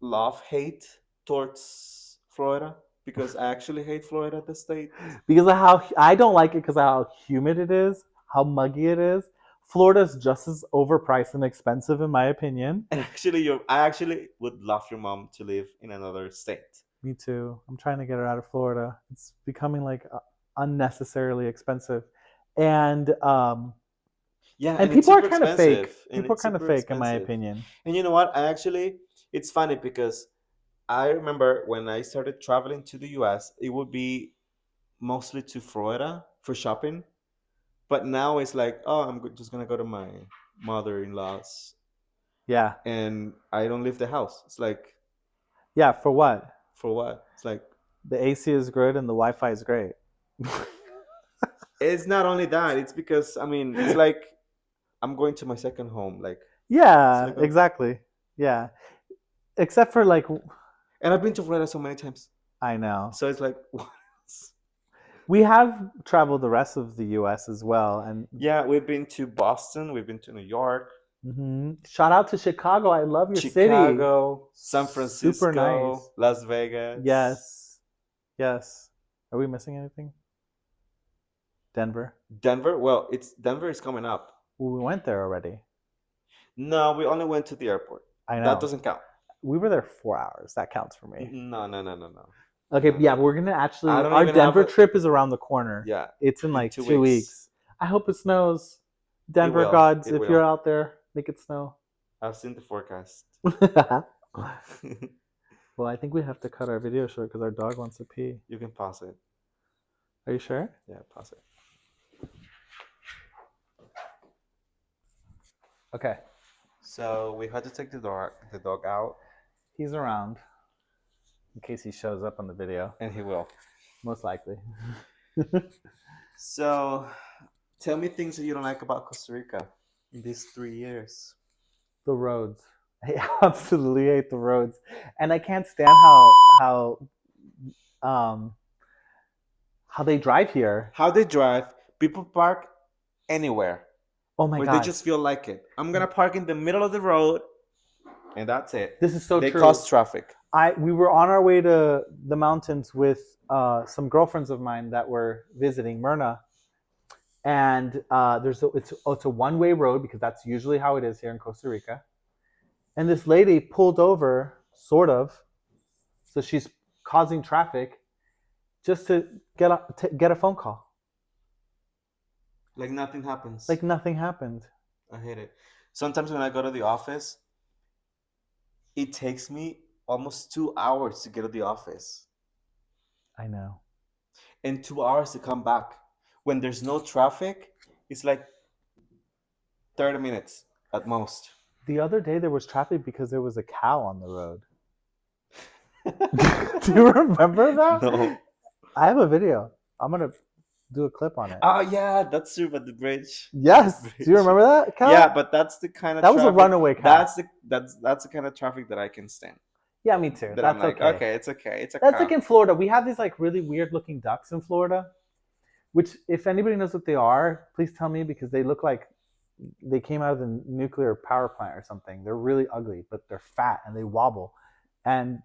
love hate towards Florida because I actually hate Florida, the state. Because of how I don't like it because of how humid it is, how muggy it is. Florida's just as overpriced and expensive, in my opinion. And actually, I actually would love your mom to live in another state. Me too. I'm trying to get her out of Florida. It's becoming like unnecessarily expensive, and um, Yeah, and and it's people are super kind of fake. expensive, and People are it's kind of super fake, in my expensive. opinion. And you know what? I actually, it's funny because I remember when I started traveling to the US, it would be mostly to Florida for shopping. But now it's like, oh, just gonna go to my mother-in-law's, Yeah, and I don't leave the house. It's like, yeah. For what? for what? It's like, The AC is good and the Wi-Fi is great. it's not only that. It's because I mean, it's like I'm going to my second home. Like, it's Yeah, like, exactly. Yeah, except for like, and I've been to Florida so many times. I know So it's like, what else? we have traveled the rest of the U.S. as well, and Yeah, we've been to Boston, we've been to New York, shout out to Chicago. I love your city. Chicago, San Super nice. Francisco, Las Vegas, Yes, yes. Are we missing anything? Denver. Denver. Well, it's Denver is coming up. Well, we went there already. No, we only went to the airport. I That know. doesn't count. We were there 4 hours. That counts for me. No, no, no, no, no, Okay, no, yeah, no, no. we're gonna I actually. don't Our even have Denver a. trip is around the corner. Yeah, It's in in like two 2 weeks. weeks. I hope it snows. It Denver will. gods, It if you're will. out there, make it snow. I've seen the forecast. Well, I think we have to cut our video short because our dog wants to pee. You can pause it. Are you sure? Yeah, pause it. Okay. So we had to take the dog out, He's around in case he shows up on the video. and he will. Most likely. So, tell me things that you don't like about Costa Rica in these 3 years. The roads. I absolutely hate the roads. And I can't stand um how they drive here. How they drive, people park anywhere Oh my where they god. just feel like it. I'm gonna park in the middle of the road, and that's it. This is so They true. cause traffic. We were on our way to the mountains with some girlfriends of mine that were visiting Myrna, and it's a one-way road because that's usually how it is here in Costa Rica. And this lady pulled over, sort of, so she's causing traffic just to get a phone call. Like nothing happens. Like nothing happened. I hate it. Sometimes when I go to the office, it takes me almost 2 hours to get to the office I know. and 2 hours to come back. When there's no traffic, it's like 30 minutes at most. The other day there was traffic because there was a cow on the road. Do you remember that? No. I have a video. I'm gonna do a clip on it. Oh yeah, that's true. But the bridge, the Yes. Do you bridge. remember that Yeah, cow? but that's the kind of That was a traffic. runaway cow. That's the kind of traffic that I can stand. Yeah, me too. That I'm That's like, okay. okay, it's okay, it's a That's like cow. in Florida. We have these like really weird looking ducks in Florida. Which, if anybody knows what they are, please tell me because they look like they came out of the nuclear power plant or something. They're really ugly, but they're fat and they wobble, and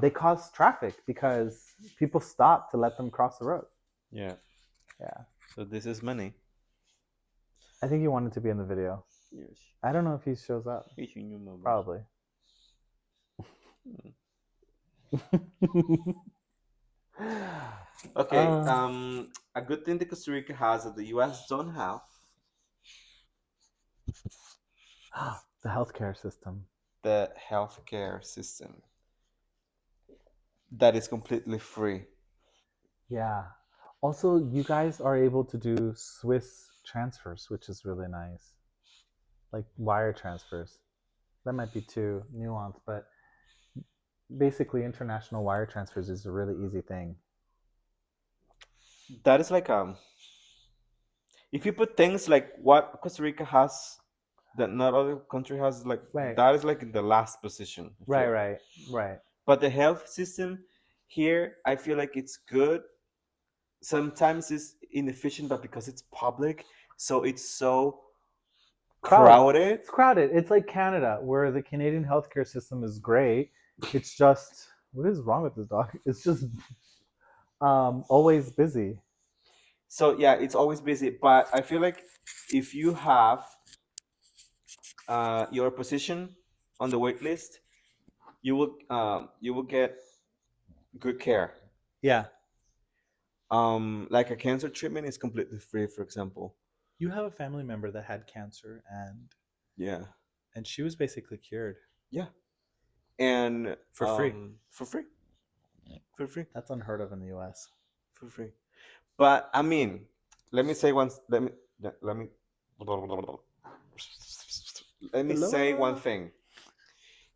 they cause traffic because people stop to let them cross the road. Yeah. Yeah, So this is money. I think he wanted to be in the video. Yes. I don't know if he shows up. Probably. Okay. A good thing that Costa Rica has that the U.S. don't have. The healthcare system. The healthcare system that is completely free. Yeah. Also, you guys are able to do Swiss transfers, which is really nice. Like wire transfers. That might be too nuanced, but basically international wire transfers is a really easy thing. That is like if you put things like what Costa Rica has that not other country has, like Right. that is like in the last position. I Right, feel. right, right. But the health system here, I feel like it's good. Sometimes it's inefficient, but because it's public, so it's so Crowded. crowded. It's crowded. It's like Canada, where the Canadian healthcare system is great. It's just what is wrong with this dog? It's just always busy. So yeah, it's always busy. But I feel like if you have your position on the wait list, you will get good care. Yeah. Like a cancer treatment is completely free, for example. You have a family member that had cancer Yeah, and she was basically cured yeah, and for free. for free, for free, That's unheard of in the US. for free. But I mean, let me say once. Let me let me say one Hello. thing.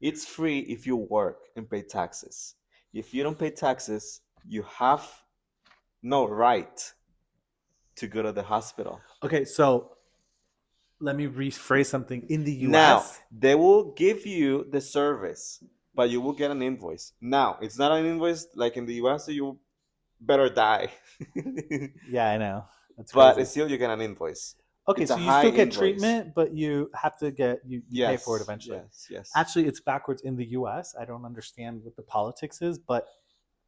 It's free if you work and pay taxes. If you don't pay taxes, you have no right to go to the hospital. Okay, so let me rephrase something. In the Now, US, they will give you the service, but you will get an invoice. Now, it's not an invoice like in the US, so you better die. yeah, I know. That's But crazy. still, you get an invoice. Okay, It's a so you high still get invoice. treatment, but you have to get you pay for it Yes, eventually. yes, yes. Actually, it's backwards in the US. I don't understand what the politics is, but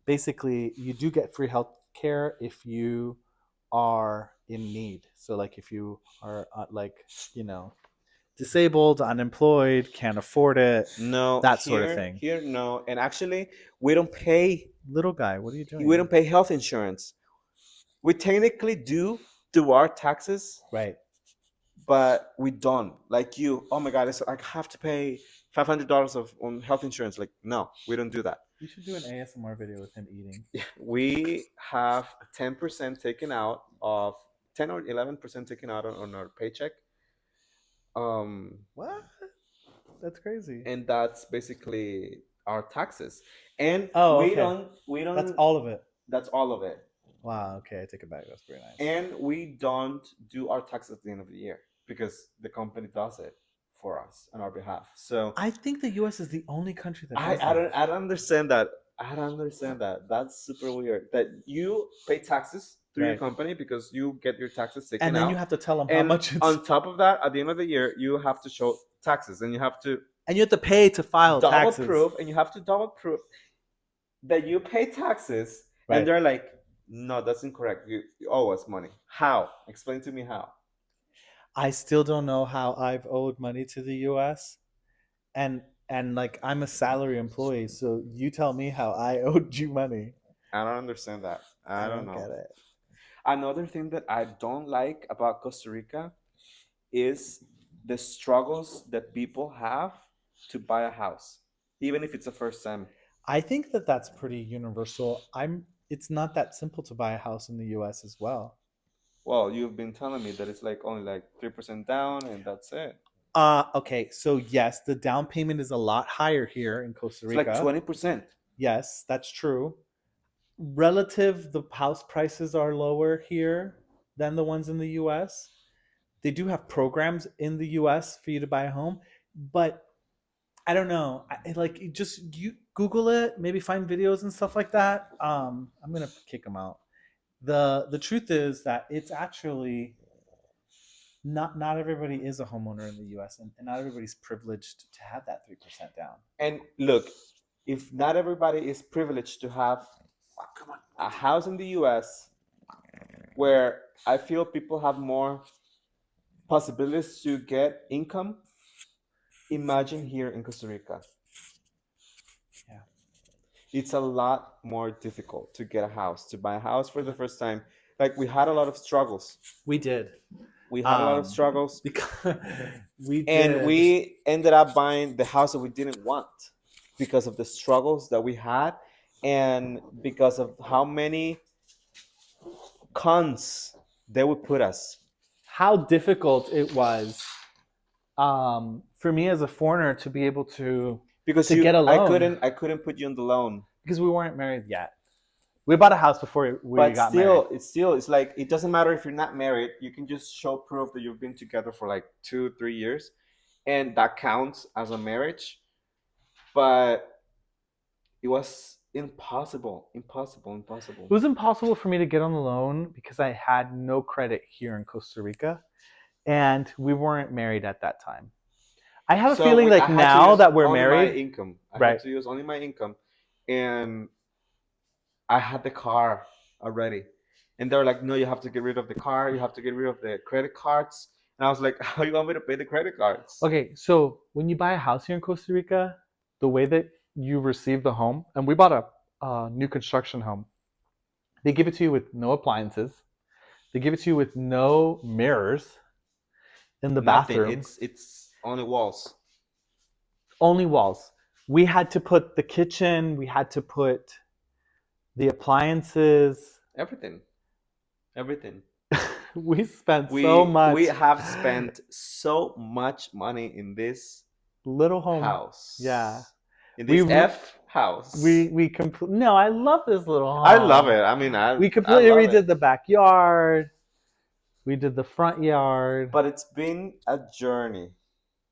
basically you do get free health care if you are in need. So like if you are like, you know, disabled, unemployed, can't afford it, No, that sort of thing. here, no. And actually, we don't pay. Little guy, what are you We doing? don't pay health insurance. We technically do through our taxes, Right. but we don't. Like you, oh my God, it's, I have to pay $500 of on health insurance. Like, no, we don't do that. You should do an ASMR video with him eating. We have 10% taken out of 10 or 11% taken out on our paycheck. What? That's crazy. And that's basically our taxes. And Oh, we okay. don't, we That's don't, all of it. that's all of it. Wow, okay, I take it back. That's pretty nice. And we don't do our taxes at the end of the year because the company does it for us on our behalf. So I think the US is the only country that I, does I that. don't I don't understand that. I don't understand that. That's super weird. That you pay taxes through your Right. company because you get your taxes taken And then out. you have to tell them how And much it's on top of that, at the end of the year, you have to show taxes and you have to and you have to pay to file double taxes. proof and you have to double proof that you pay taxes. And Right. they're like, no, that's incorrect. You owe us money. How? Explain to me how. I still don't know how I've owed money to the US. And like I'm a salary employee, so you tell me how I owed you money. I don't understand that. I I don't don't know. get it. Another thing that I don't like about Costa Rica is the struggles that people have to buy a house. even if it's the first time. I think that that's pretty universal. It's not that simple to buy a house in the US as well. Well, you've been telling me that it's like only like 3% down and that's it. Okay, so yes, the down payment is a lot higher here in Costa It's like Rica. 20%. Yes, that's true. Relative, the house prices are lower here than the ones in the US. They do have programs in the US for you to buy a home, but I don't know. Like just you Google it, maybe find videos and stuff like that. I'm gonna kick them out. The truth is that it's actually not everybody is a homeowner in the U.S. and not everybody's privileged to have that 3% down. And look, if not everybody is privileged to have a house in the US where I feel people have more possibilities to get income, imagine here in Costa Rica. Yeah, It's a lot more difficult to get a house, to buy a house for the first time. Like we had a lot of struggles. we did. We had a lot of struggles, Because we and did. we ended up buying the house that we didn't want because of the struggles that we had and because of how many cons they would put us. How difficult it was for me as a foreigner to be able Because to get a loan I couldn't put you on the loan. because we weren't married yet. We bought a house before we But got married. it's like it doesn't matter if you're not married. You can just show proof that you've been together for like 2 3 years, and that counts as a marriage. But it was impossible. It was impossible for me to get on the loan because I had no credit here in Costa Rica, and we weren't married at that time. I have a feeling I like had to now use that we're only my married, income. I right? had to use only my income, and I had the car already. And they're like, no, you have to get rid of the car. You have to get rid of the credit cards. And I was like, how do you want me to pay the credit cards? Okay, so when you buy a house here in Costa Rica, the way that you receive the home, and we bought a new construction home, they give it to you with no appliances. They give it to you with no mirrors in the Nothing. bathroom. It's only walls. Only walls. We had to put the kitchen, we had to put the appliances. Everything. Everything. We spent so much. We have spent so much money in this Little home house. Yeah. In this F house. No, I love this little home. I love it. I mean, we completely redid it. the backyard. We did the front yard. But it's been a journey.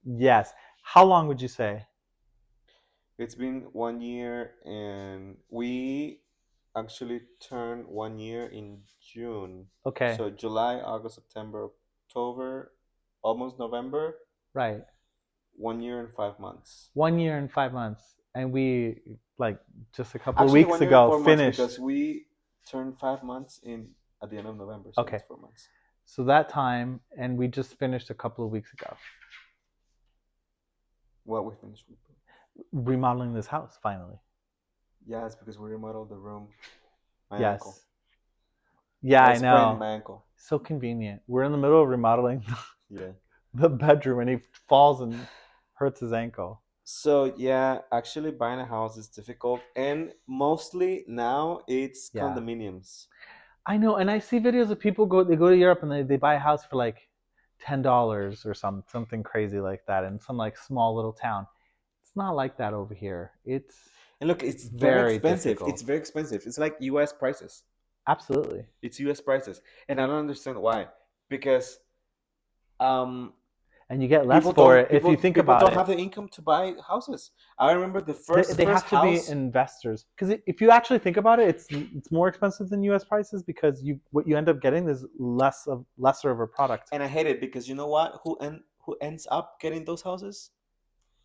Yes. How long would you say? It's been 1 year, and we actually turned 1 year in June. Okay. So July, August, September, October, almost November. Right. 1 year and 5 months. 1 year and 5 months. And we, like, just a couple Actually, of weeks 1 year and 4 ago, months finished. because we turned 5 months in at the end of November. So Okay. it's 4 months. So that time, and we just finished a couple of weeks ago. What we finished with? Remodeling this house, finally. Yeah, it's because we remodeled the room. My Yes. ankle. Yeah, I sprained know. my ankle. So convenient. We're in the middle of remodeling Yeah. the bedroom, and he falls and hurts his ankle. So yeah, actually buying a house is difficult, and mostly now it's Yeah. condominiums. I know, and I see videos of people they go to Europe and they buy a house for like $10 or something crazy like that in some like small little town. It's not like that over here. It's And look, it's very very expensive. difficult. It's very expensive. It's like US prices. Absolutely. It's US prices, and I don't understand why. Because and you get less people for don't- it if people- you think people about don't it. have the income to buy houses. I remember the They have to house. be investors because if you actually think about it, it's more expensive than U.S. prices because what you end up getting is lesser of a product. And I hate it because you know what? Who ends up getting those houses?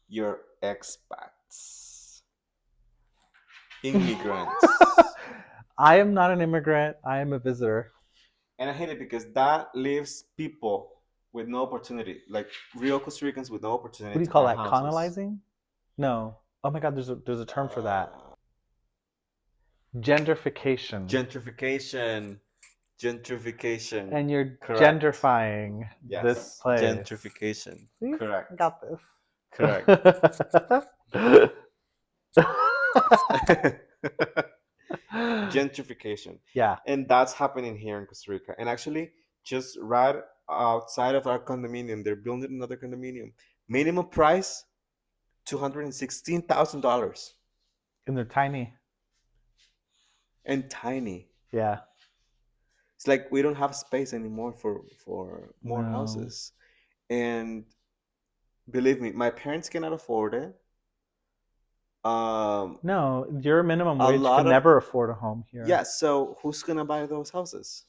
Your expats, immigrants. I am not an immigrant. I am a visitor. And I hate it because that leaves people with no opportunity, like real Costa Ricans with no opportunity. What do you call that? Colonizing? No. Oh my God, there's a term for that. Gentrification. Gentrification. And you're Correct. gentrifying this place. Gentrification. See? Correct. I got this. Correct. Gentrification. Yeah. And that's happening here in Costa Rica. And actually, just right outside of our condominium, they're building another condominium. Minimum price $216,000 And they're tiny. and tiny. Yeah. It's like we don't have space anymore for more No. houses. And believe me, my parents cannot afford it. Um, No, your minimum a wage can lot of never afford a home here. yeah. So who's gonna buy those houses?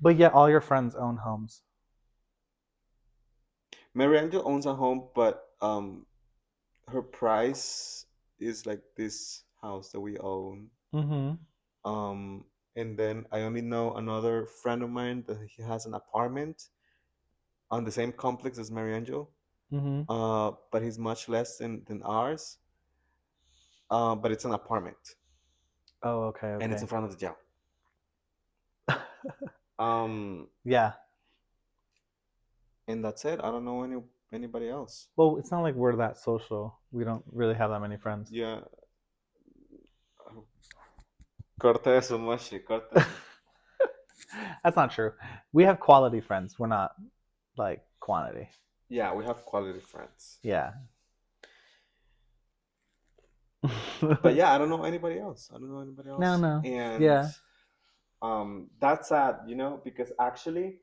But yet all your friends own homes. Mariangel owns a home, but her price is like this house that we own. Mm-hmm. Um, and then I only know another friend of mine that he has an apartment on the same complex as Mariangel. Mm-hmm. But he's much less than ours. But it's an apartment, Oh, okay, and it's okay. in front of the jail. Um, Yeah. and that's it. I don't know anybody else. Well, it's not like we're that social. We don't really have that many friends. Yeah. Corta eso, Moshi. Corta eso. That's not true. We have quality friends. We're not like quantity. Yeah, we have quality friends. Yeah. But yeah, I don't know anybody else. I don't know anybody No, else. no. And Yeah. that's sad, because actually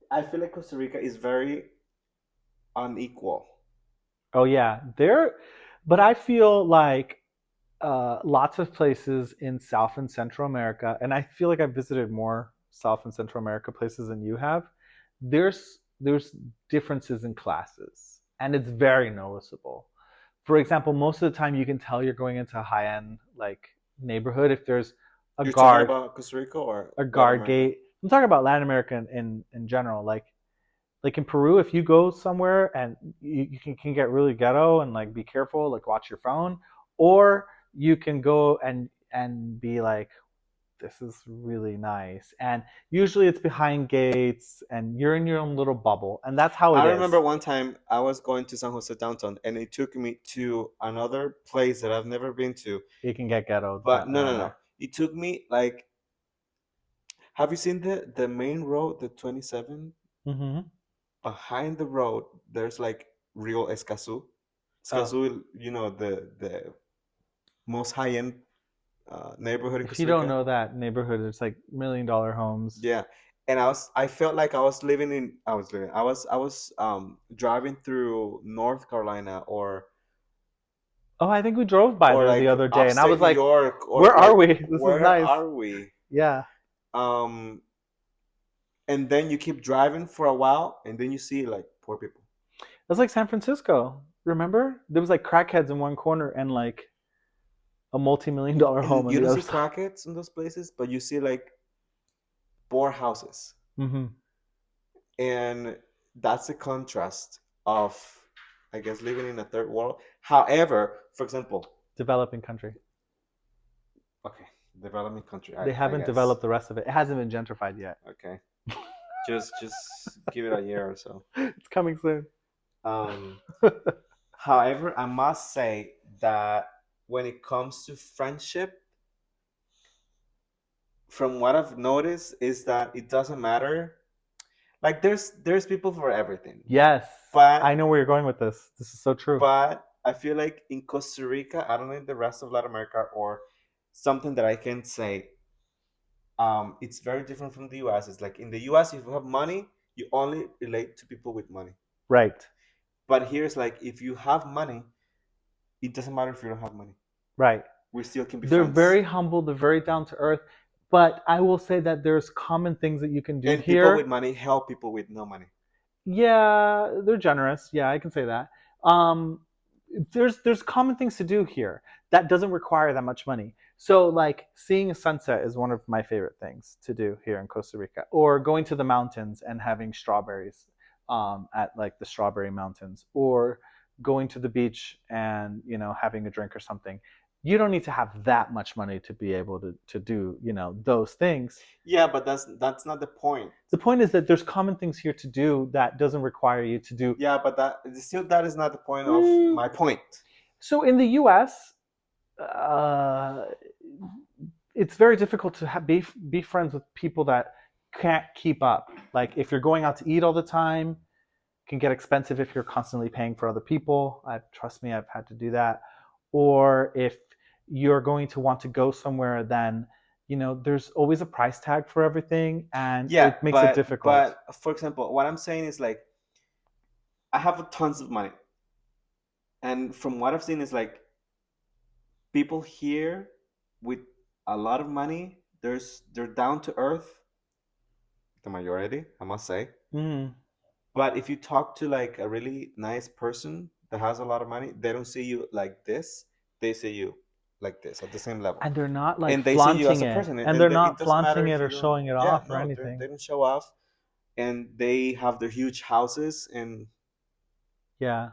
I feel like Costa Rica is very unequal. Oh, yeah. But I feel like lots of places in South and Central America, and I feel like I've visited more South and Central America places than you have. There's differences in classes, and it's very noticeable. For example, most of the time you can tell you're going into a high end like neighborhood if there's a You're talking guard about Costa Rica or a Latin guard America? gate. I'm talking about Latin America in general. Like in Peru, if you go somewhere and you can get really ghetto and like be careful, like watch your phone, or you can go and be like, this is really nice. And usually it's behind gates and you're in your own little bubble, and that's how it I is. remember one time I was going to San Jose downtown and it took me to another place that I've never been to. It can get ghetto But no, around no, no. there. It took me like, have you seen the main road, the 27? Mm-hmm. Behind the road, there's like real Escazú. Oh, Escazú, the most high-end neighborhood in if you Costa don't Rica. know that neighborhood, it's like $1 million homes. Yeah, and I felt like I was driving through North Carolina Oh, I think we drove by or there the like other day, and I upstate was New like, York or "Where are like we? This is where nice." are we? Yeah, Um, and then you keep driving for a while, and then you see like poor people. that's like San Francisco. Remember, there was like crackheads in one corner and like a multi-million-dollar home And on you the don't other see side. crackheads in those places, but you see like poor houses. Mm-hmm. And that's the contrast of, I guess, living in a third world. However, for example, Developing country. okay, developing country, They I haven't guess. developed the rest of it. It hasn't been gentrified yet. Okay, just give it a year or so. It's coming soon. Um, However, I must say that when it comes to friendship, from what I've noticed is that it doesn't matter. Like there's people for everything, Yes, I but know where you're going with this. This is so true. I feel like in Costa Rica, I don't know in the rest of Latin America or something that I can say. It's very different from the U.S. It's like in the U.S., if you have money, you only relate to people with money. Right, But here it's like if you have money, it doesn't matter if you don't have money. right. We still can be They're friends. very humble. They're very down to earth. But I will say that there's common things that you can do And people with here. money help people with no money. Yeah, they're generous. Yeah, I can say that. Um, there's common things to do here that doesn't require that much money. So like seeing a sunset is one of my favorite things to do here in Costa Rica, or going to the mountains and having strawberries at like the strawberry mountains, or going to the beach and having a drink or something. You don't need to have that much money to be able to do those things. Yeah, but that's not the point. The point is that there's common things here to do that doesn't require you to do. Yeah, but that is not the point of Mm, my point. So in the U.S., uh, it's very difficult to be friends with people that can't keep up. Like if you're going out to eat all the time, it can get expensive if you're constantly paying for other people. Trust me, I've had to do that. Or if you're going to want to go somewhere, then there's always a price tag for everything, and Yeah, it makes it but difficult. for example, what I'm saying is like I have tons of money, and from what I've seen is like people here with a lot of money, they're down to earth, the majority, I must say. Mm. But if you talk to like a really nice person that has a lot of money, they don't see you like this. They see you like this at the same level, And they're not like and they see you as flaunting a it, person. and And they're it not doesn't matter flaunting if it or you don't. showing it Yeah, off or no, anything. they don't show off, and they have their huge houses, Yeah,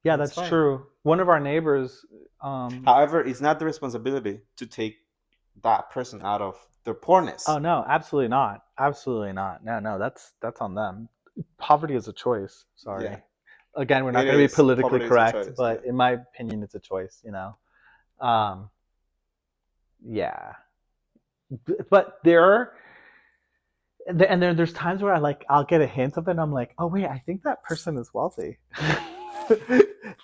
yeah, and it's that's fine. true. One of our neighbors, um, However, it's not the responsibility to take that person out of their poorness. oh no, absolutely not, absolutely not. No, no, that's on them. Poverty is a choice. Yeah, Sorry. Again, we're not it going to be is. politically Poverty is a correct, choice. but Yeah. in my opinion, it's a choice. Um, yeah, but there's times where I'll get a hint of it, and I'm like, oh wait, I think that person is wealthy.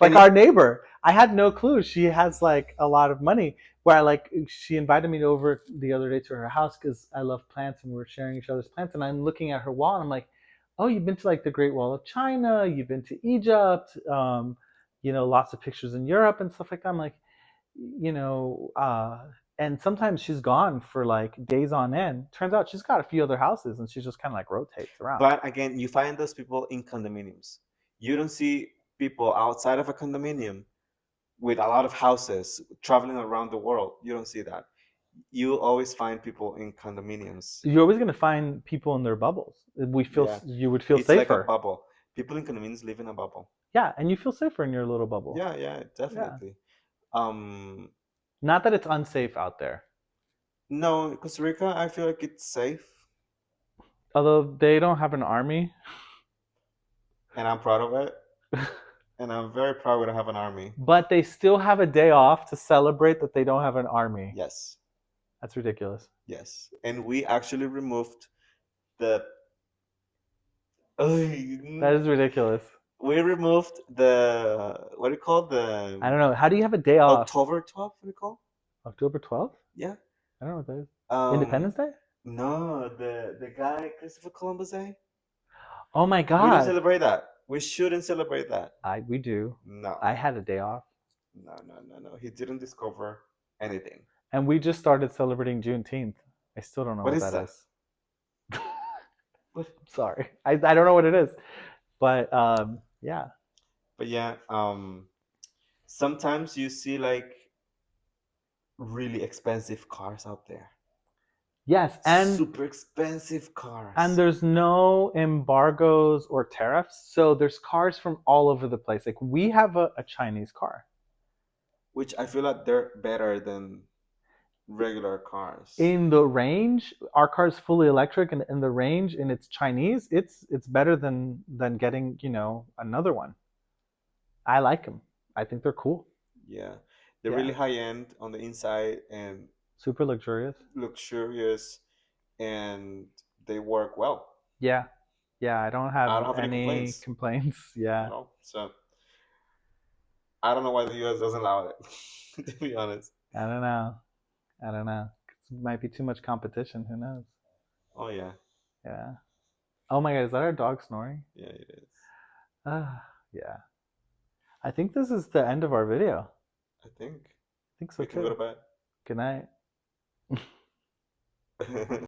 And Like our neighbor, I had no clue she has like a lot of money. Where she invited me over the other day to her house because I love plants and we're sharing each other's plants. And I'm looking at her wall and I'm like, oh, you've been to like the Great Wall of China, you've been to Egypt, lots of pictures in Europe and stuff like that. I'm like, you know, uh, and sometimes she's gone for like days on end. Turns out she's got a few other houses and she just kind of like rotates around. but again, you find those people in condominiums. You don't see people outside of a condominium with a lot of houses traveling around the world. You don't see that. You always find people in condominiums. You're always going to find people in their bubbles. Yeah, You would feel it's like a safer. bubble. People in condominiums live in a bubble. Yeah, and you feel safer in your little bubble. Yeah, yeah, Yeah. definitely. Um, Not that it's unsafe out there. no, Costa Rica, I feel like it's safe, Although they don't have an army. and I'm proud of it. And I'm very proud to have an army. But they still have a day off to celebrate that they don't have an army. Yes, That's ridiculous. yes. And we actually removed the. That is ridiculous. We removed the what do you call the I don't know. How do you have a day off? October 12th? What do you call? October 12th? Yeah. I don't know what that is. Um. Independence Day? No, the guy Christopher Columbus Day. Oh my We don't god. celebrate that. We shouldn't celebrate that. We do. No, I had a day off. no, no, no, no. He didn't discover anything. And we just started celebrating Juneteenth. I still don't know What what is that that? is. What? Sorry. I don't know what it is. But yeah. But yeah, sometimes you see like really expensive cars out there. Yes, Super expensive and cars. there's no embargoes or tariffs, so there's cars from all over the place. Like we have a Chinese car. Which I feel like they're better than regular cars. In the range, our car is fully electric, and in the range, and it's Chinese. It's better than getting another one. I like them. I think they're cool. Yeah, they're Yeah, really high end on the inside and super luxurious. luxurious, and they work well. Yeah, yeah. I don't I have don't have any any complaints, complaints. Yeah, So I don't know why the US doesn't allow it, to be honest. I don't know. I don't know. It might be too much competition. Who knows? Oh yeah, Yeah. Oh my god, is that our dog snoring? yeah, it is. Yeah. I think this is the end of our video. I think I think so we can go too. to Good night. bed.